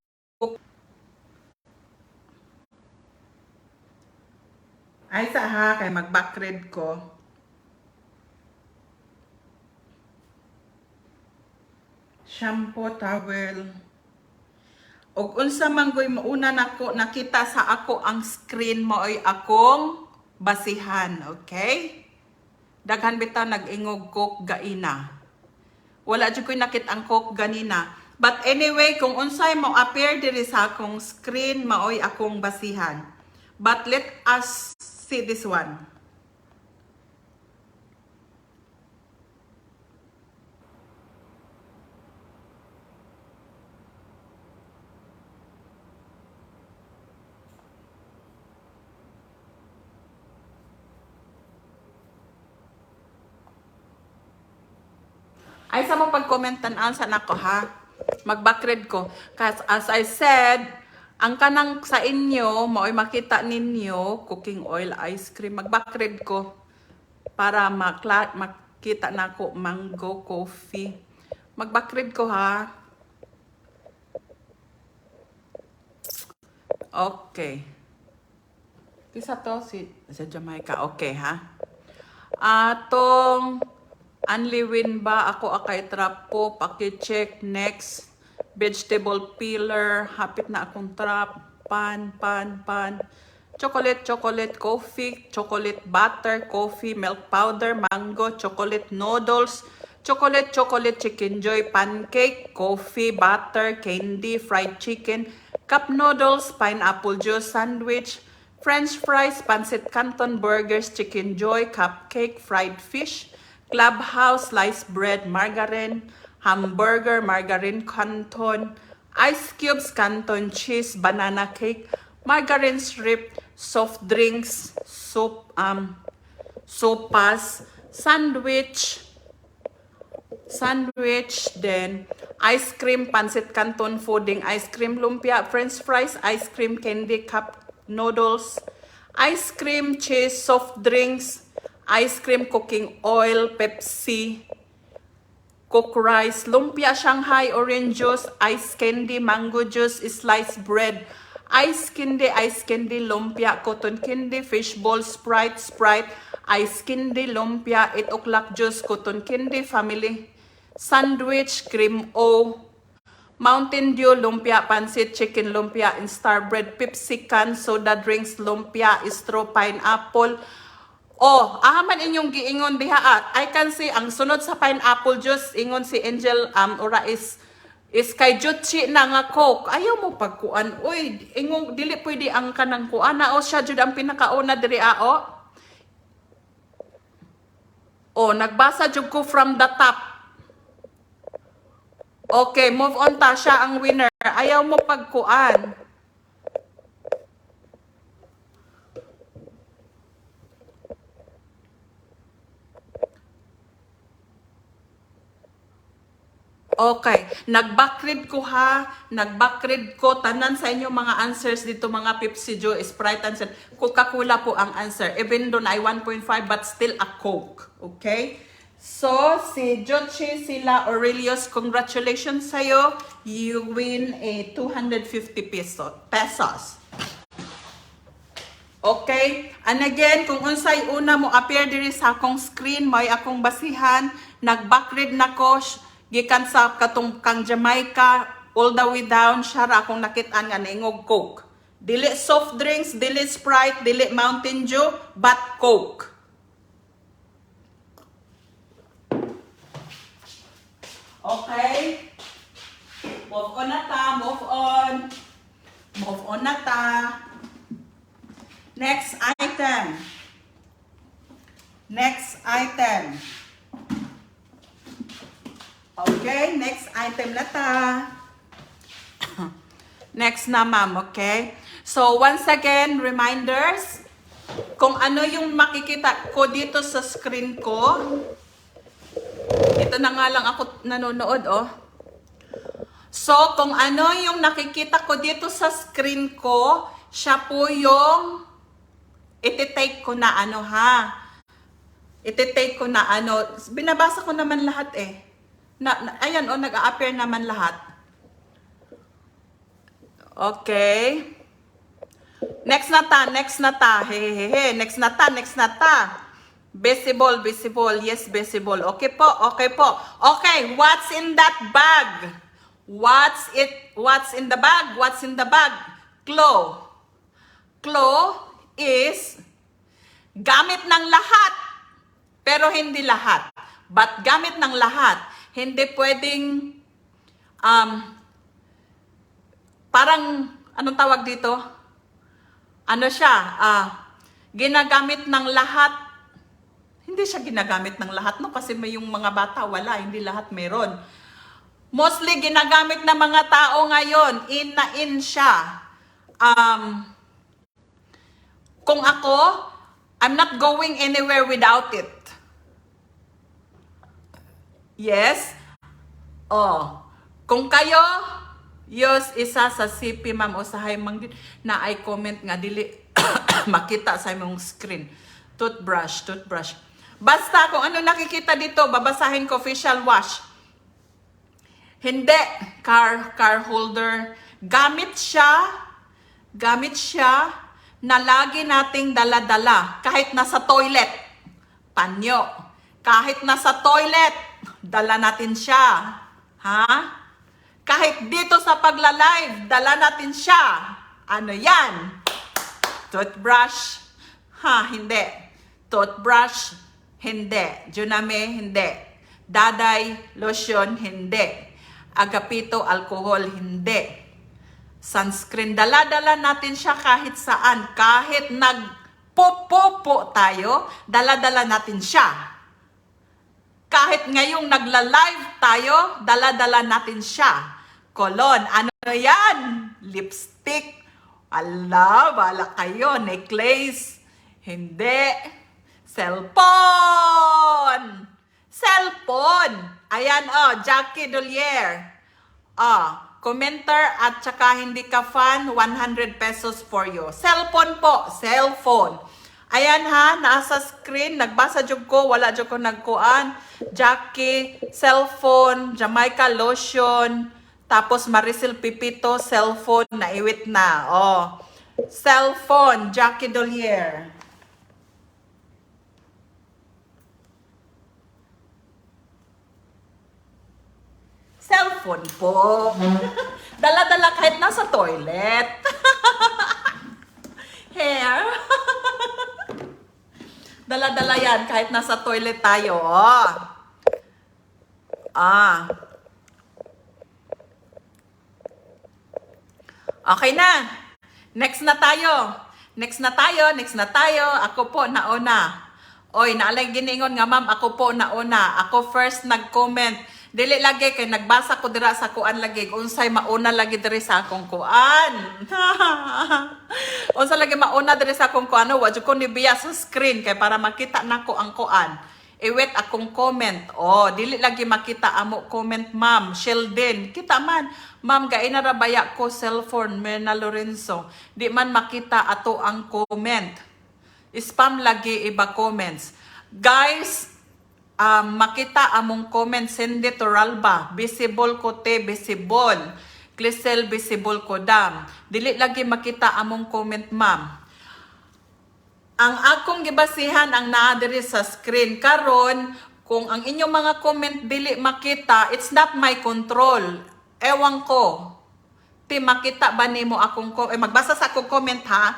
Ay sa ha, kay mag-backread ko. Shampoo, towel. Og unsa man goy mauna nako nakita sa ako ang screen mo ay akong basihan, okay? Daghan bitaw nag-ingog Coke gaina. Wala jud koy nakita ang Coke ganina. But anyway, kung unsay mo appear diri sa akong screen maoy akong basihan. But let us see this one. Ay sa mo pag-commentan sa nako ha. Mag-backread ko. Kasi as I said, ang kanang sa inyo, mao'y makita ninyo, cooking oil, ice cream. Mag-backread ko para makita na ko mango, coffee. Mag-backread ko ha. Okay. Isa to sa Jamaica. Okay ha. Atong Anliwin ba ako akay trapo, paki-check next. Vegetable peeler, hapit na akong trap, pan. Chocolate, coffee, chocolate butter, coffee, milk powder, mango, chocolate noodles, chocolate, chicken joy, pancake, coffee, butter, candy, fried chicken, cup noodles, pineapple juice, sandwich, French fries, pancit canton, burgers, chicken joy, cupcake, fried fish, Clubhouse, sliced bread, margarine, hamburger, margarine canton, ice cubes, canton cheese, banana cake, margarine strip, soft drinks, sopas, sandwich, then ice cream, pancit canton, pudding, ice cream, lumpia, french fries, ice cream, candy, cup noodles, ice cream, cheese, soft drinks, ice cream, cooking oil, Pepsi, cooked rice, lumpia, Shanghai, orange juice, ice candy, mango juice, sliced bread, ice candy, lumpia, cotton candy, fishball, Sprite, ice candy, lumpia, 8 o'clock juice, cotton candy, family, sandwich, cream O, Mountain Dew, lumpia, pancit, chicken lumpia, and star bread, Pepsi can, soda drinks, lumpia, straw, pineapple. Oh, ahaman inyong giingon diha at I can see ang sunod sa pineapple juice ingon si Angel ora is kay Jutsi na nga Coke. Ayaw mo pagkuan. Uy, ingong dili pwede ang kanang kuana o siya jud ang pinakauna diri o. Oh, nagbasa jud ko from the top. Okay, move on ta siya ang winner. Ayaw mo pagkuan. Okay, nag-backread ko ha. Nag-backread ko. Tanan sa inyo mga answers dito, mga Pepsi, Joe, Sprite, and Coca-Cola po ang answer. Even though ay 1.5 but still a Coke. Okay? So, si Jochi, sila Aurelius, congratulations sa'yo. You win a 250 pesos. Okay? And again, kung unsay una mo appear diri sa akong screen, may akong basihan, nag-backread na ko, gikan sa katong kang Jamaica, all the way down, siya ra akong nakitaan nga naingog Coke. Dili soft drinks, dili Sprite, dili Mountain Dew, but Coke. Okay? Move on na ta, move on. Move on na ta. Next item. Next item. Okay, next item na ta. Next na, ma'am, okay? So, once again, reminders. Kung ano yung makikita ko dito sa screen ko. Ito na nga lang ako nanonood, oh. So, kung ano yung nakikita ko dito sa screen ko, siya po yung iti-take ko na ano, ha? Iti-take ko na ano. Binabasa ko naman lahat, eh. Ayan, oh, nag-a-appear naman lahat. Okay. Next na ta, next na ta. Hehehe, next na ta, next na ta. Visible, visible. Yes, visible. Okay po, okay po. Okay, what's in that bag? What's in the bag? What's in the bag? Claw. Claw is gamit ng lahat. Pero hindi lahat. But gamit ng lahat. Hindi pwedeng, parang, anong tawag dito? Ano siya? Ginagamit ng lahat. Hindi siya ginagamit ng lahat, no? Kasi may yung mga bata, wala. Hindi lahat meron. Mostly, ginagamit ng mga tao ngayon. In na in siya. Kung ako, I'm not going anywhere without it. Yes? Oh. Kung kayo, yos isa sa CP, ma'am, o sa haymang din, na ay comment nga, dili makita sa imong screen. Toothbrush, toothbrush. Basta, kung ano nakikita dito, babasahin ko, facial wash. Hindi. Car holder. Gamit siya na lagi nating dala-dala. Kahit nasa toilet. Panyo. Kahit nasa toilet, dala natin siya. Ha? Kahit dito sa pagla-live, dala natin siya. Ano yan? Toothbrush? Ha, hindi. Toothbrush? Hindi. Juname? Hindi. Daday? Lotion? Hindi. Agapito? Alcohol? Hindi. Sunscreen? Dala-dala natin siya kahit saan. Kahit nagpo-popo tayo, dala-dala natin siya. Kahit ngayong nagla-live tayo, dala-dala natin siya. Kolon, ano yan? Lipstick. Ala, bala kayo. Necklace. Hindi. Cellphone. Cellphone. Ayan, oh, Jackie Dolier. Commenter at saka hindi ka fan, 100 pesos for you. Cellphone po. Cellphone. Ayan ha, nasa screen, nagbasa jud ko, wala jud ko nagkuan. Jackie, cellphone, Jamaica lotion, tapos Maricel Pipito, cellphone, naiwit na. Oh. Cellphone, Jackie Dolier. Cellphone po. Dala-dala kahit nasa toilet. Hair. Dala-dala yan kahit nasa toilet tayo. Okay na. Next na tayo. Next na tayo. Next na tayo. Ako po nauna. Oy, naalay giningon nga ma'am, ako po nauna. Ako first nag-comment. Dili lagi kay nagbasa ko dira sa kuan lagi. Unsay mauna lagi diri sa akong kuan. Unsa lagi mauna diri sa akong kuan, wa jud ko nibiya sa screen kay para makita nako ang kuan. Iwet akong comment. Oh, dili lagi makita amo comment, ma'am. Sheldon, kita man. Ma'am, gainarabaya ko cellphone, Myrna Lorenzo. Di man makita ato ang comment. Spam lagi iba comments. Guys, makita among comment, send it to Ralba. Visible ko te, visible. Clisel, visible ko dam. Dili lagi makita among comment, ma'am. Ang akong gibasihan ang naa diri sa screen karon, kung ang inyong mga comment dili makita, it's not my control. Ewan ko. Ti makita ba nimo akong magbasa sa akong comment ha?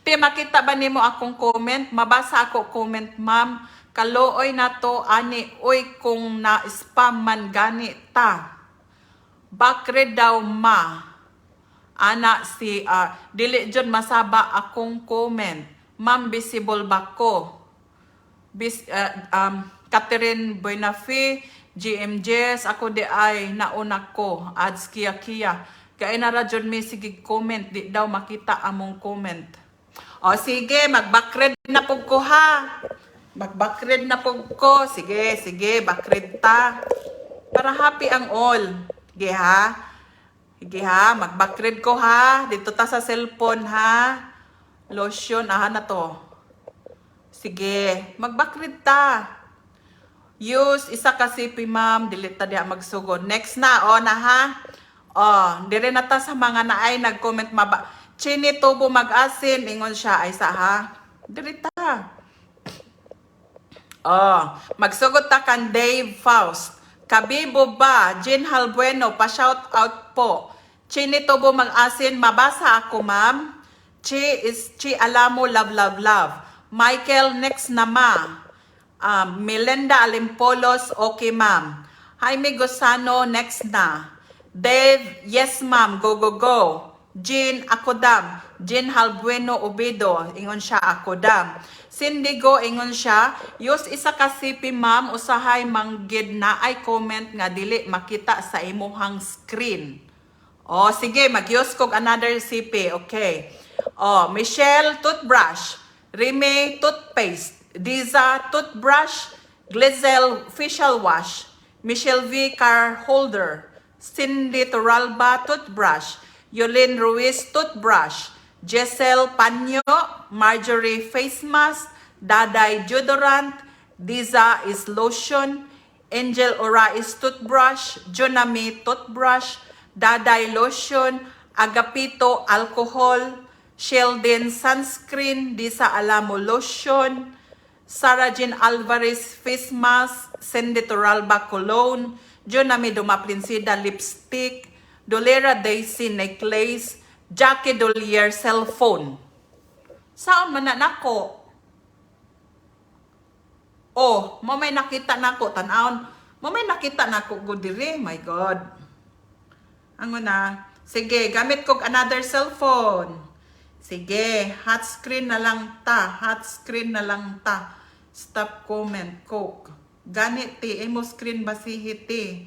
Ti makita ba nimo akong comment? Mabasa ako comment, ma'am. Kaluoy na to ani oy kung na spam man gani ta. Bakre daw ma. Ana si dili jud masaba akong comment. Ma'am, visible ba ko? Catherine Buenafe, GMJs, ako di ay nauna ko. Ads Kia. Kaya na radyon may sige comment, di daw makita among comment. O sige, mag-backread na po ko ha. Mag-backread na po ko. Sige, backread ta. Para happy ang all. Sige ha, mag-backread ko ha. Dito ta sa cellphone ha. Lotion, na to. Sige, mag-backread ta. Use, isa kasi ma'am, delete ta diya magsugod. Next na, na ha. Dire na ta sa mga naay nag-comment Chini tubo mag-asin, ingon siya, ay sa ha. Dire ta. Magsugod ta kan Dave Faust. Kabibo ba, Jean Halbueno, pa-shout out po. Chini tubo mag-asin, mabasa ako ma'am. Chi Alamo, love. Michael, next na ma. Melinda Alimpolos, okay ma'am. Jaime Gosano, next na. Dave, yes ma'am, go. Jean, ako dam. Jean Halbueno Obedo, ingon siya, ako dam. Sindigo, ingon siya, use isa kasipi ma'am, usahay manggid na ay comment nga dili makita sa imuhang screen. Sige, mag-use kog another sipi, okay. Michelle, toothbrush. Rime, toothpaste. Diza, toothbrush. Glizel, facial wash. Michelle V, car holder. Cindy Toralba, toothbrush. Yolene Ruiz, toothbrush. Jessel Panyo, Marjorie, face mask. Daday, deodorant. Diza is lotion. Angel Ora is toothbrush. Junami, toothbrush. Daday, lotion. Agapito, alcohol. Sheldon, sunscreen. Disa Alamo, lotion. Sarah Jean Alvarez, face mask. Cindy Toralba, cologne. Junami Dumaprinsida, lipstick. Dolera Daisy, necklace. Jackie Dolier, cellphone. Saan man na nako? Mamay nakita nako, tanawon. Mamay nakita nako, good dire, my God. Ano na? Sige, gamit ko another cellphone. Sige, hot screen na lang ta. Stop comment, coke. Ganit ti, emo screen basihit ti.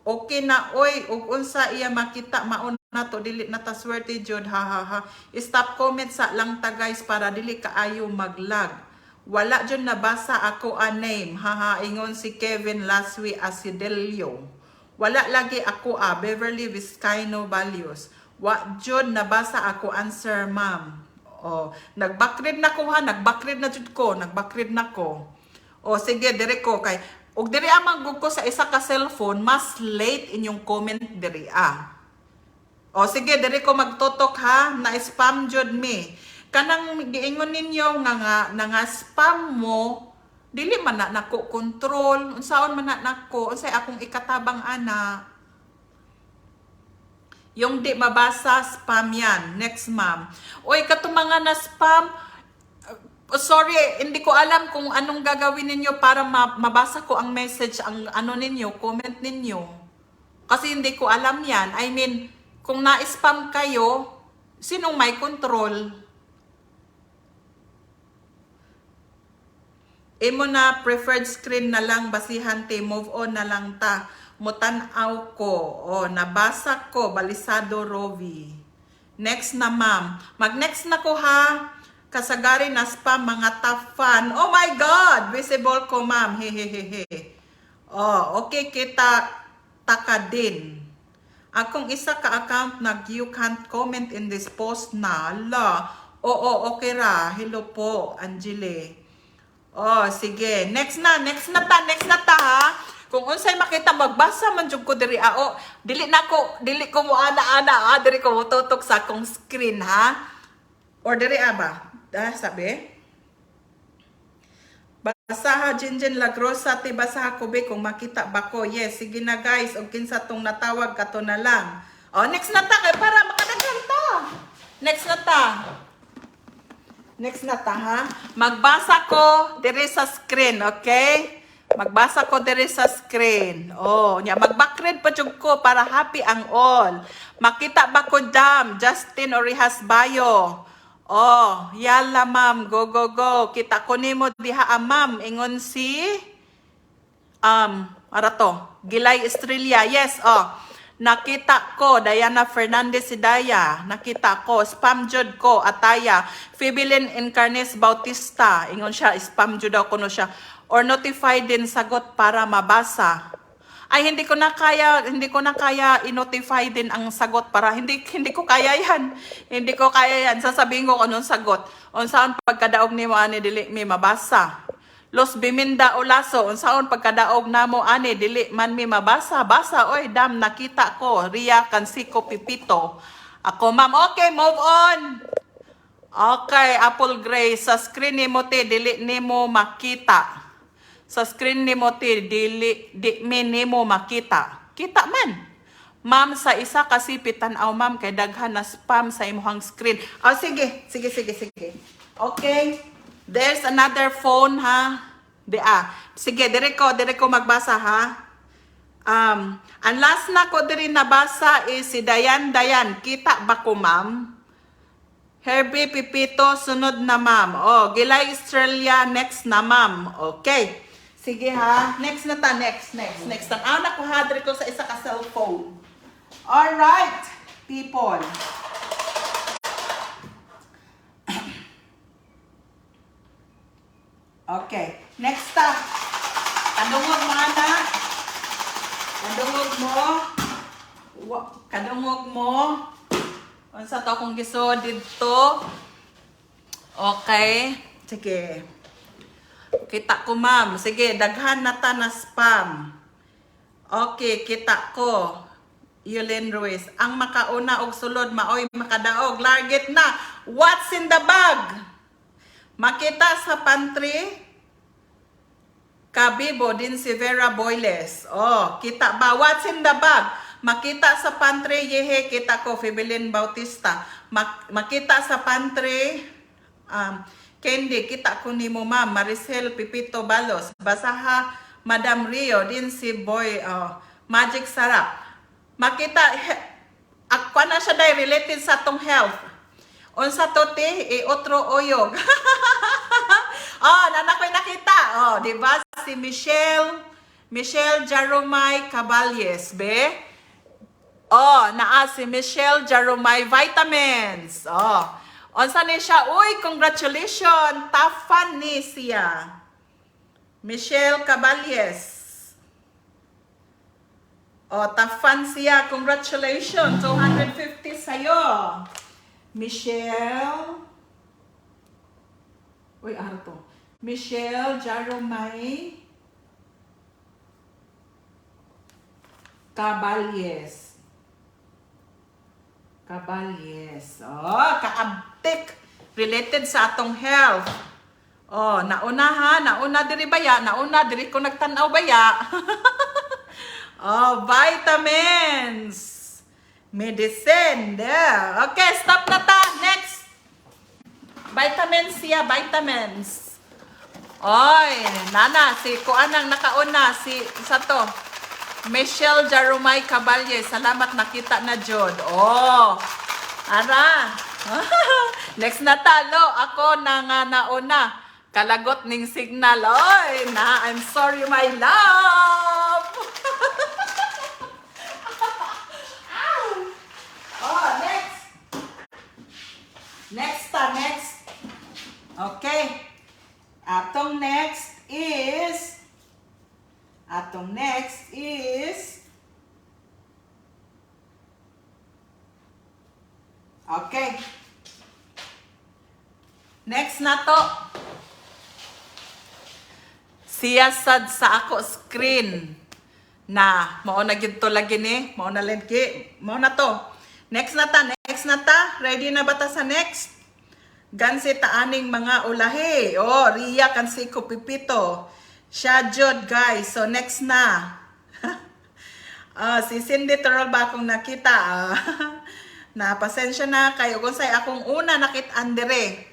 Okay na, oy, ug unsa iya makita mauna to, dili na ta swerte jud, ha. Stop comment sa lang ta guys, para dili kaayo maglag. Wala jud nabasa ako a name, ha, ingon si Kevin Laswi Asidelio. Wala lagi ako Beverly Vizcaino Values. Wa jud nabasa ako, answer ma'am. Nag-backread na ko ha, nag-backread na ko. Sige, dire ko kay ug diri amang ko sa isa ka cellphone, mas late inyong comment diri sige, diri ko magtutok ha, na spam jud me. Kanang giingon ninyo nga spam mo, dili man na nako control, unsaon man na nako, unsay akong ikatabang ana. Yung di mabasa, spam yan. Next, ma'am. Katong mga na spam, sorry, hindi ko alam kung anong gagawin ninyo para mabasa ko ang message, ang ano ninyo, comment ninyo. Kasi hindi ko alam yan. I mean, kung na-spam kayo, sinong may control? Imo na preferred screen na lang, basihan te, move on na lang ta. Mutanaw ko. Nabasa ko. Balisado Rovi. Next na, ma'am. Mag-next na ko, ha. Kasagari na spam mga tough fan. Oh my God! Visible ko, ma'am. Hehehehe. Oh, okay kita taka din. Akong isa ka account you can't comment in this post na. Ala. Oo, okay ra. Hello po, Angele. Oh, sige. Next na ta ha. Kung unsay makita magbasa man jud ko diri o dili ko mo ana diri ko tutok sa akong screen ha. Or diri ba? Sabi. Basaha Jinjin Lagrosa ti basaha ko be kung makita ba ko. Yes, sige na guys, og kinsa tong natawag kato na lang. Oh, next na ta kay para makadaghan ta. Next na ta ha. Magbasa ko diri sa screen, okay? Magbasa ko diri sa screen. Oh, nya mag-backread pa jud ko para happy ang all. Makita ba ko Dam, Justin Orihas Bayo? Oh, yalla ma'am, go. Kita ko nimo diha ma'am, ingon si Gilay Estrella. Yes, oh. Nakita ko Diana Fernandez Hidaya. Nakita ko spam jud ko Ataya. Fibilin Encarnes Bautista. Ingon siya spam jud daw kuno siya. Or notify din sagot para mabasa. Ay hindi ko na kaya i-notify din ang sagot para hindi ko kaya yan. Hindi ko kaya yan. Sasabihin ko anong sagot. Unsaon pagkadaog nimo ani dili mi mabasa. Los Biminda Olaso, unsaon pagkadaog namo ani dili man mi mabasa. Basa oy Dam nakita ko. Ria Cansiko Pipito. Ako ma'am, okay, move on. Okay, Apple Gray, sa screen nimo ti dili nimo makita. Sa screen nimo ti di nimo makita. Kita man. Ma'am, sa isa kasi pitan-aw ma'am kay daghan na spam sa imong screen. Oh, sige. Okay. There's another phone ha. Sige, dire ko magbasa ha. Ang last na ko diri nabasa is si Dayan. Kita ba ko ma'am? Herbie Pipito, sunod na ma'am. Oh, Gilay Australia, next na ma'am. Okay. Sige ha. Next na ta. Next. Ang anak ko ha, diri ko sa isa ka cellphone. Alright, people. Okay. Next ta. Kadungog mo anak. Kadungog mo. Unsa to akong gisod dito? Okay. Sige. Kita ko ma'am. Sige, daghan na ta na spam. Okay, kita ko. Yulin Ruiz. Ang makauna og sulod maoy makadaog. Larget na. What's in the bag? Makita sa pantry. Kabibo din si Vera Boyles. Oh, kita ba? What's in the bag? Makita sa pantry. Yehe, kita ko. Fibilin Bautista. Makita sa pantry. Candy, kita ko ni mo ma'am. Maricel Pipito Balos. Basaha Madam Rio. Din si Boy. Magic Sarap. Makita. Akwa na siya dahil related sa tong health. Unsa to ti? Otro oyog. Nanakoy nakita. Di ba? Si Michelle Jaromay Caballes, be? Naa si Michelle Jaromay Vitamins. Unsa ni siya? Uy, congratulations. Tafan ni siya. Michelle Caballes. Tafan siya. Congratulations. 250 sa'yo. Michelle. Uy, ano to? Michelle Jaromay Caballes. Kaabtik. Related sa atong health. Nauna ha. Nauna diri baya. Nauna diri ko nagtanaw baya. Vitamins. Medicine. There. Okay, stop na ta. Next. Vitamins siya. Vitamins. Oy, nana. Si Kuanang nakauna. Isa to. Michelle Jaromay Caballes. Salamat nakita na Jod. Ara. Next na talo. Ako na nga nauna. Kalagot ning signal. Oy, I'm sorry my love. Next. Next. Okay. Atong next is okay. Next na to. Siya sad sa ako screen na mao na gyud to lagi ni, mao na lagi, mao na to. Next na ta. Ready na ba ta sa next? Gansi ta aning mga ulahi. Oh, Ria Kansiko Pipito. Siya jud guys. So next na. Si Cindy Turol ba akong nakita? Na pasensya na kayo unsay akong una nakit-an dire.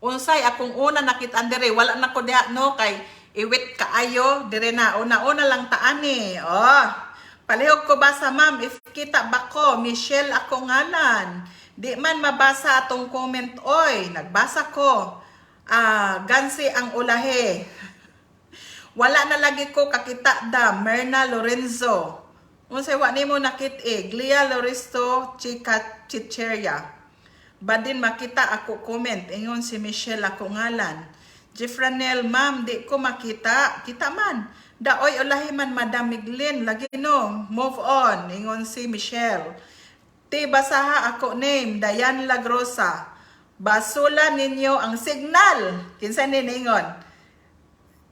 Unsay akong una nakit-an dire. Wala na ko diha no kay iwit kaayo dire na una lang taan ni. Oh. Palihog ko ba sa ma'am if kita ba ko Michelle ako ngalan. Di man mabasa atong comment oy. Nagbasa ko. Gansi ang ulahe. Wala na lagi ko kakita da Merna Lorenzo. Unsay wa nimo nakit Glia Loristo Chicheria. Badin makita ako comment ingon si Michelle ako ngalan. Jeffranel ma'am di ko makita. Kita man. Daoy ulahi man Madam Miglin lagi no. Move on ingon si Michelle. Ti basaha ako name Dayan Lagrosa. Basula ninyo ang signal. Kinsa ni ingon?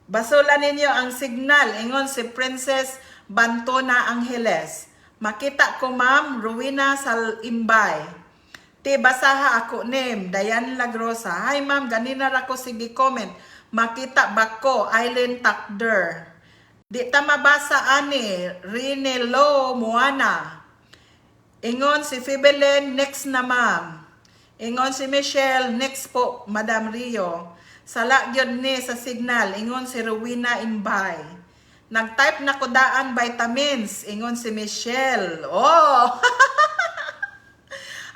Basula ninyo ang signal ingon si Princess Bantona Angeles. Makita ko ma'am Ruina Salimbay. Ti basaha ako name Dayan Lagrosa. Hi ma'am ganina ra ko sige comment. Makita ba ko Island Takder. Di ta mabasa ani Rinelo Moana. Ingon si Fibelen next na ma'am. Ingon si Michelle next po Madam Rio. Sala gyud ni sa signal ingon si Rowena Imbay. Nag-type na ko daan vitamins ingon si Michelle. Oh.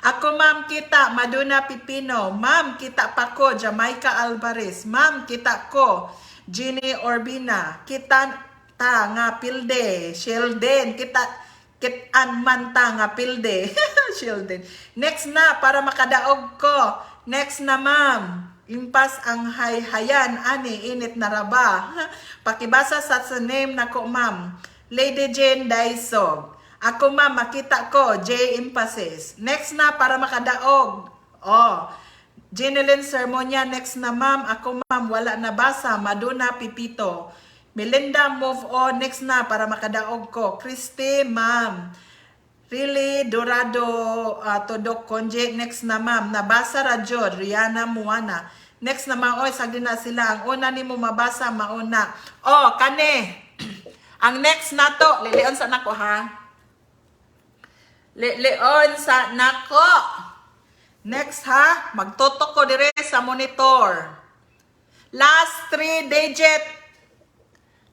Ako ma'am kita Maduna Pipino. Ma'am kita pa ko Jamaica Alvarez. Ma'am kita ko Ginny Orbina. Kita ta nga pilde Sheldon kitan man ta nga pilde Sheldon. Next na para makadaog ko. Next na ma'am. Impas ang hayhayan ani init na raba. Pakibasa sa name nako ma'am. Lady Jane Daisog. Ako ma'am makita ko J Impases. Next na para makadaog. Oh. Jeneline Sermonia next na ma'am. Ako ma'am wala na basa Maduna Pipito. Melinda move on next na para makadaog ko. Christy ma'am. Really Dorado Todok Konje next na ma'am. Nabasa ra jud Rihanna Muana. Next na ma'am oy sagdi na sila. Ang una nimo mabasa mauna. Oh kani. Ang next na to lilion sa nako ha. Lilion sa nako. Next ha, magtutok ko dire sa monitor. Last 3 digit.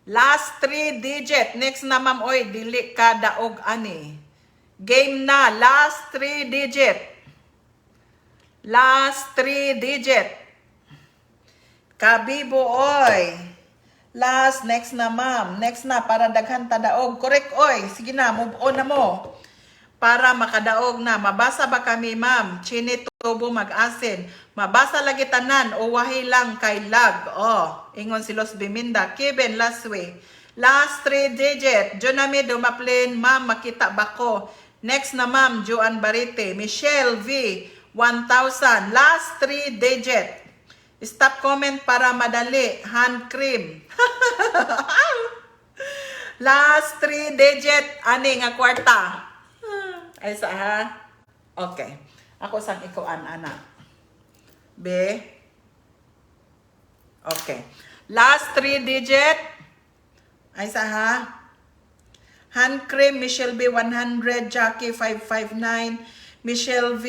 Last 3 digit. Next na ma'am, oy, dili ka daog ani. Game na. Last 3 digit. Last 3 digit. Kabibo, oy. Last, next na ma'am. Next na, para daghan ta daog. Correct, oy. Sige na, move on na mo. Para makadaog na. Mabasa ba kami, ma'am? Chini tubo mag-asin. Mabasa lagi tanan o wahi lang kay lag. Oh, ingon si Los Biminda. Kevin last way. Last 3 digit. Jonami Dumaplin. Ma'am, makita ba ko? Next na ma'am, Joan Barite. Michelle V. 1,000. Last 3 digit. Stop comment para madali. Hand cream. Last 3 digit. Ani nga kwarta. Ay sa ha? Okay. Ako sang ikaw ana. B. Okay. Last 3 digit. Ay sa ha? Hand cream, Michelle B 100, Jackie 559, Michelle V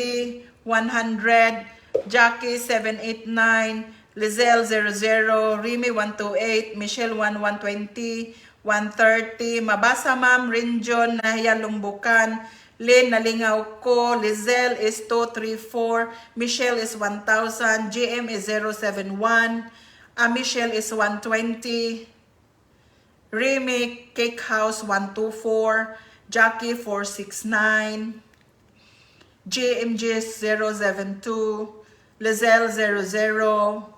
100, Jackie 789, Lizelle 00, Remy 128, Michelle 120, 130. Mabasa ma'am, Rinjon Nahiya Lumbukan, Lynn Nalingaw ko, Lizelle is 234, Michelle is 1,000, GM is 071, Michelle is 120, Remy Cake House 124, Jackie 469, JMG 072, Lizelle 00.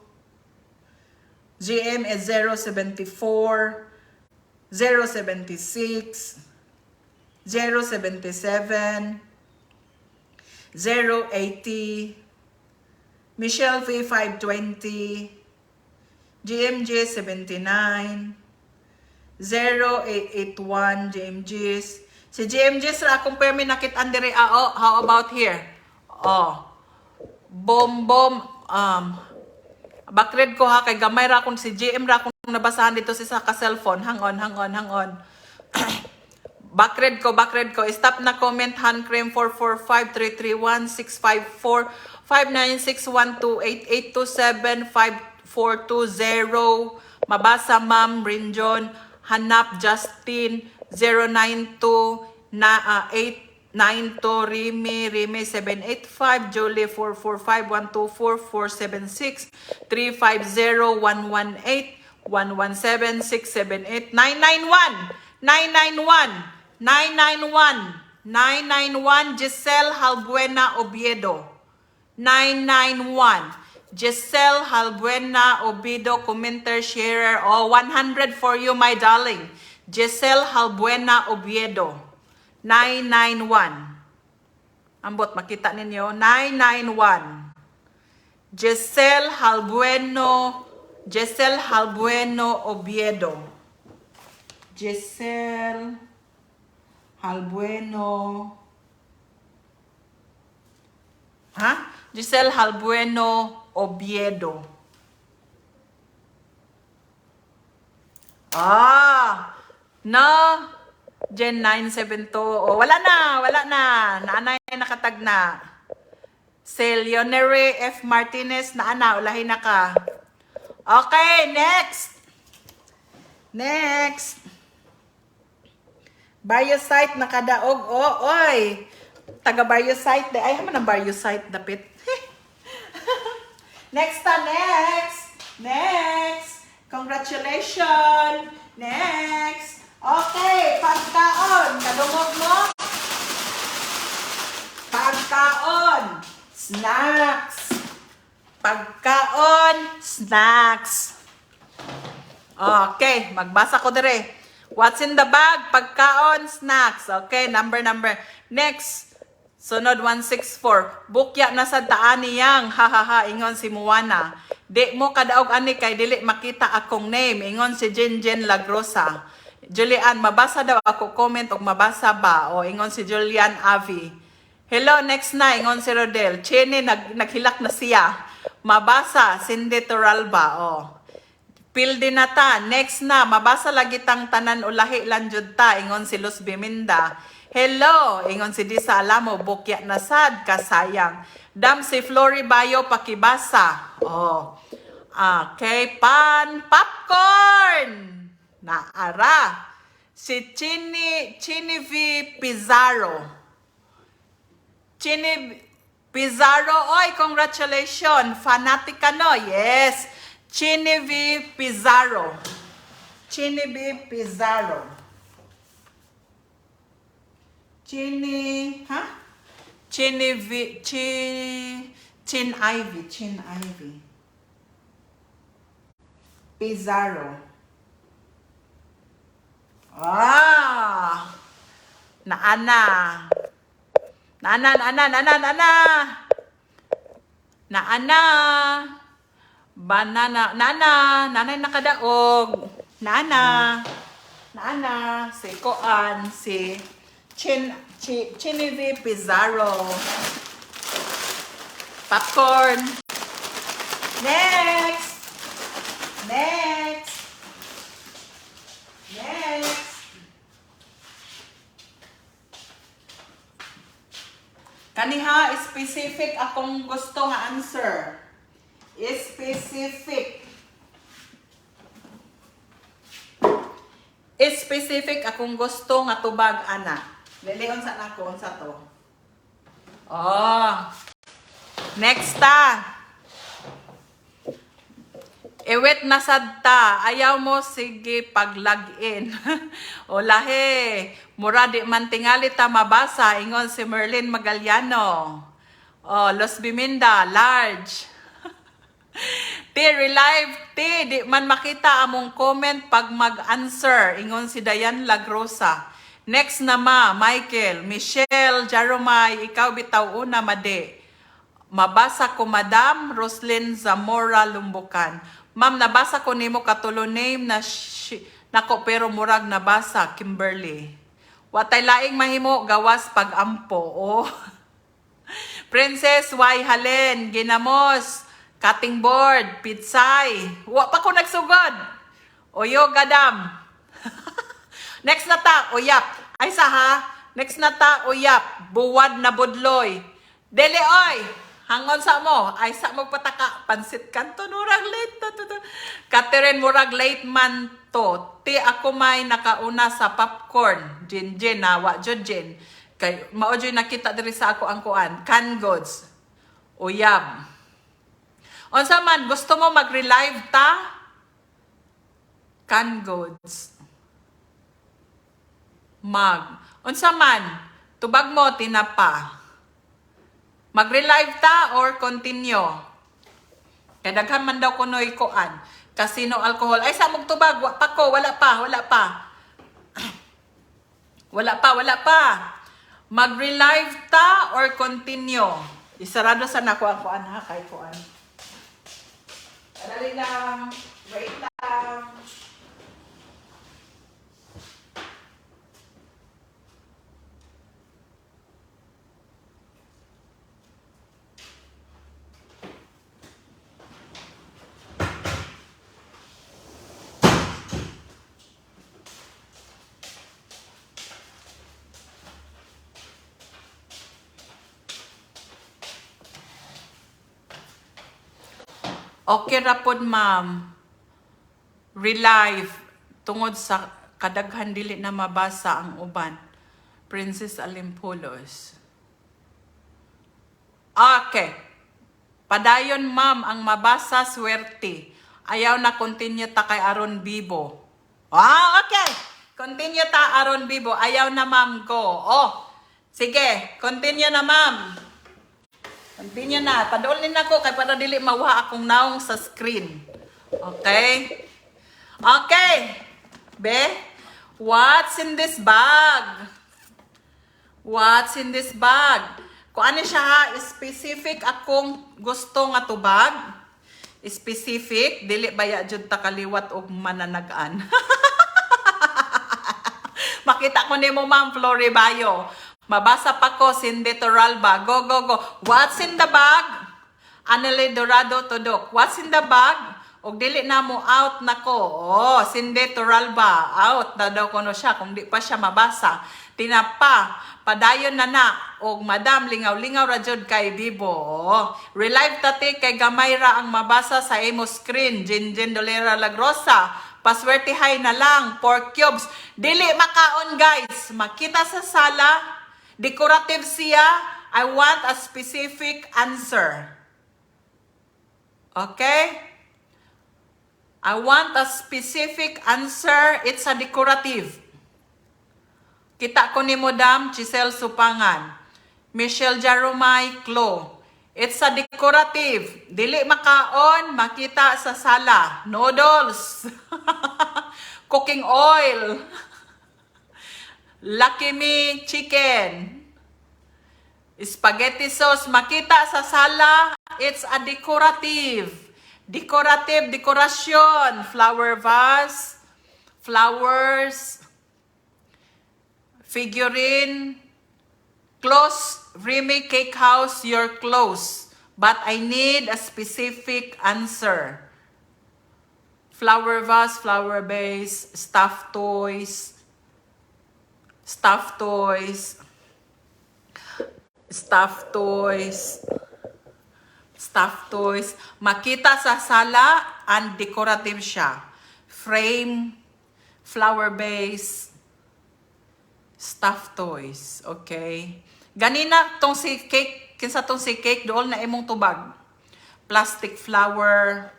GM is 074. 076. 077. 080. Michelle V 520. GMG 79. 0881 GMGs. Si GMGs ra akong permi nakit andere. Oh, how about here? Oh. Bom backread ko ha kay gamay ra akong si GM ra akong nabasahan dito sa ka-cellphone. Hang on. Backread ko. Stop na comment. Hand cream 445-331-654-596-128-827-5420. Mabasa Ma'am Rinjon. Hanap Justin 092 na 892 Rimi 785 Julie 445-124-476 350-118 117-678 991 Giselle Halbuena Obiedo 991 Giselle Halbuena Obiedo commenter sharer 100 for you my darling Giselle Halbuena Obiedo 991 ambot makita ninyo 991 Giselle Halbueno Obiedo Giselle Halbueno Giselle Halbueno Obiedo no Gen 972 wala na naanay nakatag na Leonere F Martinez naana ulahin na ka. Okay, next Biosite nakadaog oy taga Biosite ay haman ang Biosite dapit next congratulations next okay pagkaon kadungog mo pagkaon snacks okay magbasa ko dire what's in the bag pagkaon snacks okay number next sunod 164 bukya na sa daan niyang hahaha ingon si Muwana di mo kadaog ani kay dili makita akong name ingon si Jenjen Lagrosa Julian mabasa daw ako comment og mabasa ba o ingon si Julian Avi hello next na ingon si Rodel Chene naghilak na siya mabasa Cindy Toralba pildi na ta next na mabasa lagi tang tanan ulahi lang jud ta ingon si Luz Biminda hello ingon si Disa Alamo bukya na sad kasayang dam si Flory Bayo pakibasa okay popcorn naara si Chini V Pizarro oy congratulations fanatic ka no yes Chini V Pizarro Chini Ivy Pizarro naana banana nanay nakadaog naana si Koan si Chini V Pizarro popcorn next kaniha specific akong gusto nga answer specific akong gusto nga tubag ana lilion sa nako unsa to next ta Ewet na sadta, ayaw mo sige pag-login. O lahe, mura di man tingali ta mabasa, ingon si Merlin Magaliano. Oh, Los Biminda, large. Ti, relive, ti, di man makita among comment pag mag-answer. Ingon si Dayan Lagrosa. Next na Michael, Michelle, Jaromay, ikaw bitaw una, made. Mabasa ko, Madam Roslyn Zamora Lumbukan. Ma'am, nabasa ko nimo katulo name na nako pero murag nabasa, Kimberly. Watay laing mahimo gawas pag-ampo. Oh. Princess Y. Halen, Ginamos, Cutting Board, Pitsay. Wa pa ko nagsugod. Oyo, Gadam. Next na ta, Oyap. Ay saha. Next na ta, Oyap. Buwad na Budloy. Deli, oy. Hangon sa mo. Ay sa mo pataka. Pansit kanto, murag late. Catherine, murag late man to. Ti ako may nakauna sa popcorn. Jin, nawa, Jin. Kay maojoy nakita diri sa ako ang kuan, canned goods. Uyab. Unsa man gusto mo mag-relive ta? Canned goods. Unsa man tubag mo tinapa. Mag-relive ta or continue? Kay daghan man daw kunoy kuan. Casino alcohol. Ay sa mong tubag, wala pa. Wala pa. Mag-relive ta or continue? Isarado sa nako ang kuan ha, kay kuan. Dali lang. Wait lang. Okay ra pod, ma'am. Relive tungod sa kadaghan dili na mabasa ang uban. Princess Alimpulos. Okay. Padayon, ma'am, ang mabasa swerte. Ayaw na continue ta kay Aron Bibo. Okay. Continue ta Aron Bibo. Ayaw na, ma'am, go. Oh. Sige, continue na, ma'am. Continue na. Padulin ako kay para dili mawa akong naong sa screen. Okay? Okay. Be, what's in this bag? What's in this bag? Kung ano siya ha, specific akong gusto nga tubag. Specific, dili baya jud ta kaliwat og mananagan. Makita ko nimo, ma'am Floribayo. Mabasa pa ko, Cindy Toralba. Go. What's in the bag? Anele Dorado Tudok. What's in the bag? Og dili na mo out na ko. Oh, Cindy Toralba. Out na daw ko no siya kung di pa siya mabasa. Tinapa. Padayon na. Og Madam, lingaw-lingaw ra jud kay Bibo. Oh. Relive tati kay gamay ra ang mabasa sa imo screen. Jinjin Dolera Lagrosa. Paswertihay na lang. 4 cubes. Dili makaon, guys. Makita sa sala. Decorative siya. I want a specific answer. Okay? I want a specific answer. It's a decorative. Kita ko ni Madam Giselle Supangan. Michelle Jaromay Klo. It's a decorative. Dili makaon, makita sa sala. Noodles. Cooking oil. Lucky Me Chicken. Spaghetti sauce. Makita sa sala. It's a decorative. Decorative, dekorasyon. Flower vase. Flowers. Figurine. Close. Remy Cake House. You're close. But I need a specific answer. Flower vase, flower base, stuffed toys. Stuffed toys. Stuffed toys. Stuffed toys. Makita sa sala and decorative siya. Frame, flower base, stuffed toys. Okay? Ganina tong si cake, kinsa tong si cake dool na imong tubag. Plastic flower,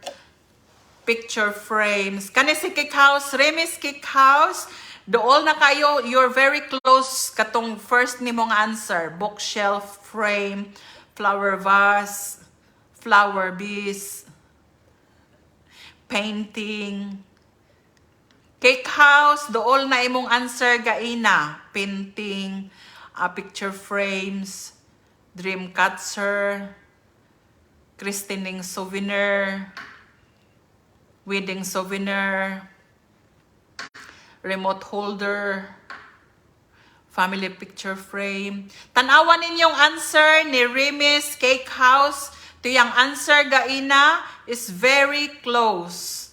picture frames. Kani si Cake House, Remy's Cake House. Dool na kayo, you're very close katong first nimong answer. Bookshelf frame, flower vase, flower bees, painting, cake house, dool na imong answer gaina. Painting, picture frames, dream catcher, christening souvenir, wedding souvenir, remote holder, family picture frame. Tanawan ninyong answer ni Remis Cake House. To yung answer gaina is very close.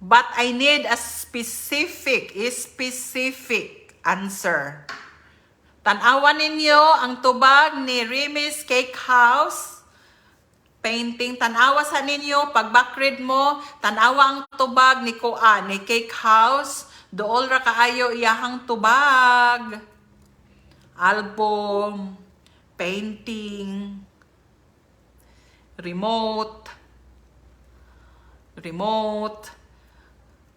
But I need a specific answer. Tanawan ninyo ang tubag ni Remis Cake House. Painting, tanawa sa ninyo. Pag backread mo, tanawa ang tubag ni Koa, ni Cake House. Dool ra kaayo iyahang tubag. Album, painting, remote.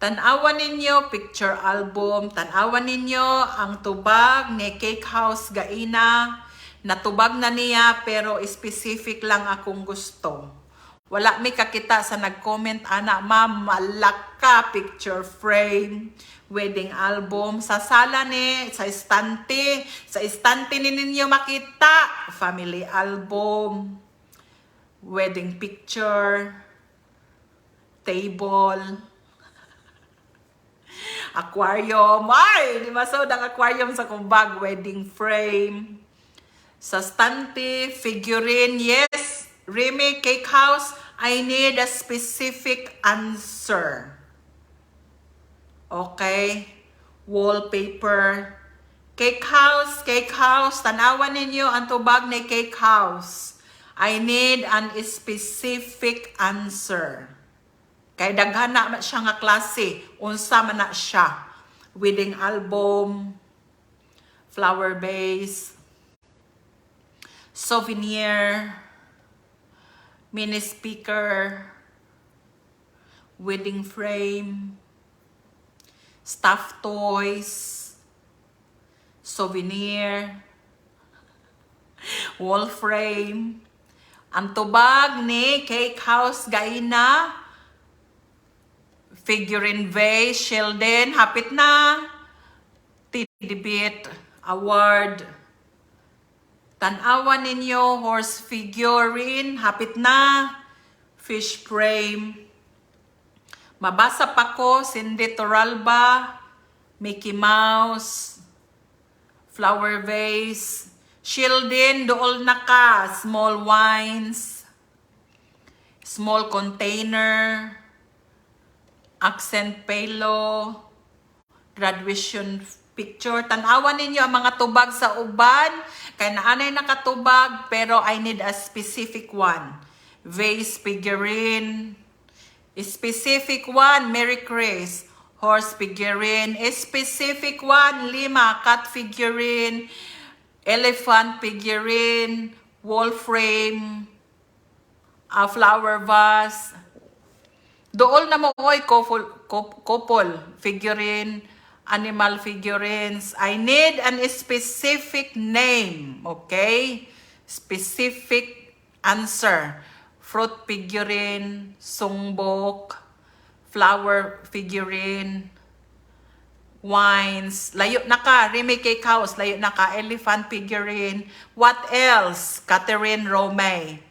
Tanawan ninyo, picture album. Tanawan ninyo ang tubag ni Cake House gaina. Natubag na niya pero specific lang akong gusto. Wala mi kakita sa nag-comment, ana, ma'am, malaka, picture frame, wedding album. Sa sala ni, sa istante ni ninyo makita, family album, wedding picture, table, aquarium. Ay, di masod ang aquarium sa kumbag. Wedding frame. Sa stante, figurine. Yes, Remy Cake House, I need a specific answer. Okay. Wallpaper. Cake House. Tanawan ninyo ang tubag ni Cake House. I need an specific answer. Kay daghan na siya nga klase, unsa man na siya. Wedding album, flower vase, souvenir, mini speaker, wedding frame, stuffed toys, souvenir, wall frame. Ang tubag ni Cake House gaina, figurine vase, Sheldon, hapit na. Tidbit, award. Tanawan ninyo, horse figurine, hapit na. Fish frame. Mabasa pa ko, Cindy Toralba, Mickey Mouse, flower vase. Sheldon, dool na ka, small wines, small container, accent palo, graduation picture. Tanawan ninyo ang mga tubag sa uban. Kaya naanay nakatubag, pero I need a specific one. Vase figurine. Specific one, Merry Chris. Horse figurine. Specific one, Lima. Cat figurine. Elephant figurine. Wall frame. Flower vase. Dool na mo oy couple figurine, animal figurines. I need an specific name, okay? Specific answer. Fruit figurine, sungbok, flower figurine, wines. Layo na ka, Remy Cake House, layo na ka, elephant figurine. What else? Catherine Romay.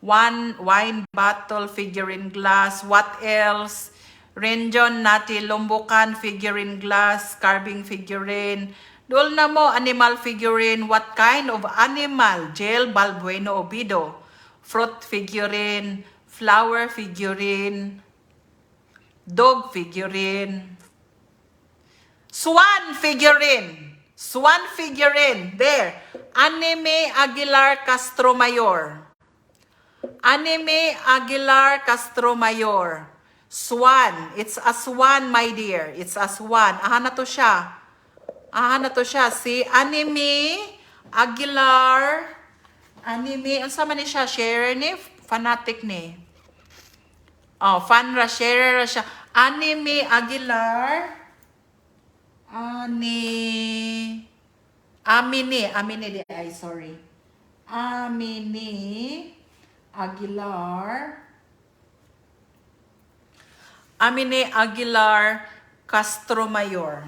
One wine bottle, figurine glass. What else? Renjon Nati Lumbukan, figurine glass, carving figurine. Dool na mo, animal figurine. What kind of animal? Jail Balbueno Obido. Fruit figurine, flower figurine, dog figurine, swan figurine. Swan figurine. There. Anime Aguilar Castro Mayor. Anime Aguilar Castro Mayor. Swan. It's a swan, my dear. It's a swan. Aha na to siya. Si Anime Aguilar. Anime. Ang sama ni siya? Share ni? Fanatic ni. Oh, fan ra. Share ra siya. Anime Aguilar. Amine di ay, sorry. Amini Aguilar. Amine Aguilar Castro Mayor.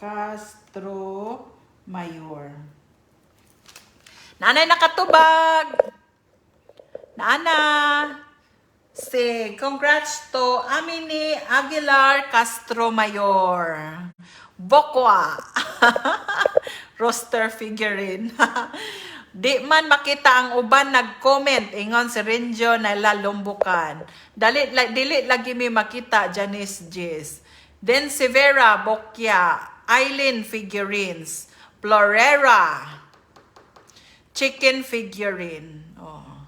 Castro Mayor. Nanay nakatubag. Nana. Say, congrats to Amine Aguilar Castro Mayor. Bokwa. Roster figurine. Di man makita ang uban nag-comment ingon si Renjo na lalumbukan. Dili lagi mi makita Janice Jis. Then si Vera Bokya, Eileen figurines, Florera chicken figurine. Oh.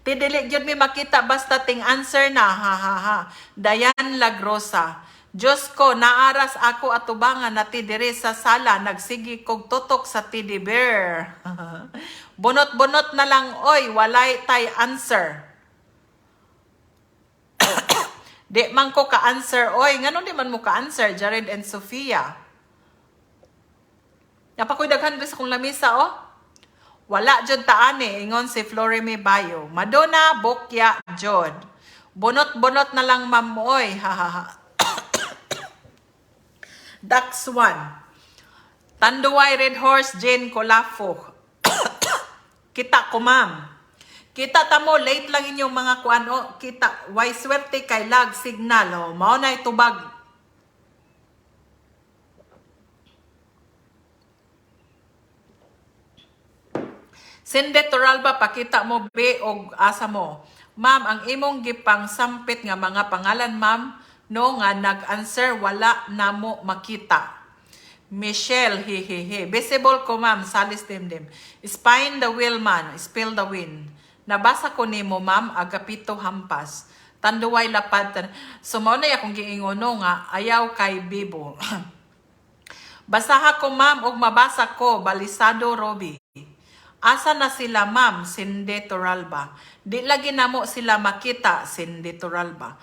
Tidili gyud mi makita basta ting answer na ha ha ha. Dayan Lagrosa. Diyos ko, naaras ako atubangan na ti diri sa sala, nagsigi kog tutok sa teddy bear. Bunot-bunot na lang, oy, walay tay answer. Di man ko ka-answer, oy, ngano di man mo ka-answer, Jared and Sofia. Napakoy daghan sa kong lamisa, oh. Wala jud taani, ingon si Florime Bayo. Madonna, Bokya, Jod. Bunot-bunot na lang, ma'am, oy, ha ha ha. Dax 1. Tanduay Red Horse Jane Colafo. Kita ko ma'am. Kita tamo late lang inyong mga kuano. Kita why swerte kay lag signal oh. Mao na itubag. Sinde Toralba pakita mo be og asa mo. Ma'am, ang imong gipang sampit nga mga pangalan ma'am no nga nag-answer wala namo makita. Michelle, hehehe. Visible ko ma'am, salis dimdim. Spine the wheel man, spill the wind. Nabasa ko nimo ma'am, agapito hampas. Tanduway lapad. So mao na akong giingono nga ayaw kay Bibo. Basaha ko ma'am og mabasa ko Balisado Robi. Asa na sila ma'am, Sinde Toralba. Di lagi namo sila makita, Sinde Toralba.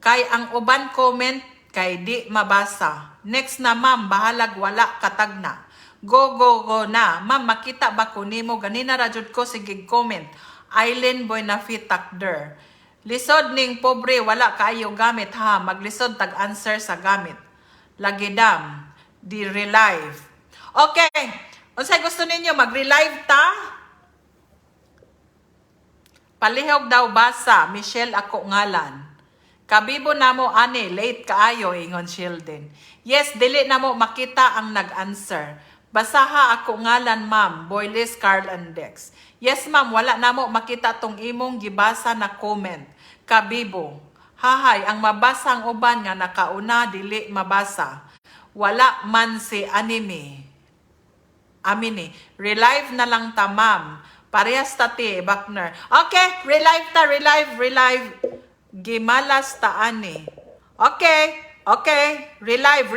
Kay ang uban comment kay di mabasa. Next na ma'am, bahalag wala katagna. Go na. Ma'am, makita ba ko nimo? Ganina rajud ko sige comment. Eileen Buenafit Takder. Lisod ning pobre wala kaayo gamit ha. Maglisod tag answer sa gamit. Lagidam. Di relive. Okay. Unsay gusto ninyo mag-relive ta? Palihog daw basa. Michelle ako ngalan. Kabibo namo ani, late kaayo, ingon Sheldon. Yes, dili namo makita ang nag-answer. Basaha ako ngalan, ma'am, Boyles, Carl, and Dex. Yes, ma'am, wala namo makita tong imong gibasa na comment. Kabibo. Hahay, ang mabasa ang uban nga nakauna, dili mabasa. Wala man si anime. Amini. Relive na lang ta, ma'am. Parehas tati, Bakner. Okay, relive ta, relive. Gimalas taani. Okay, relive.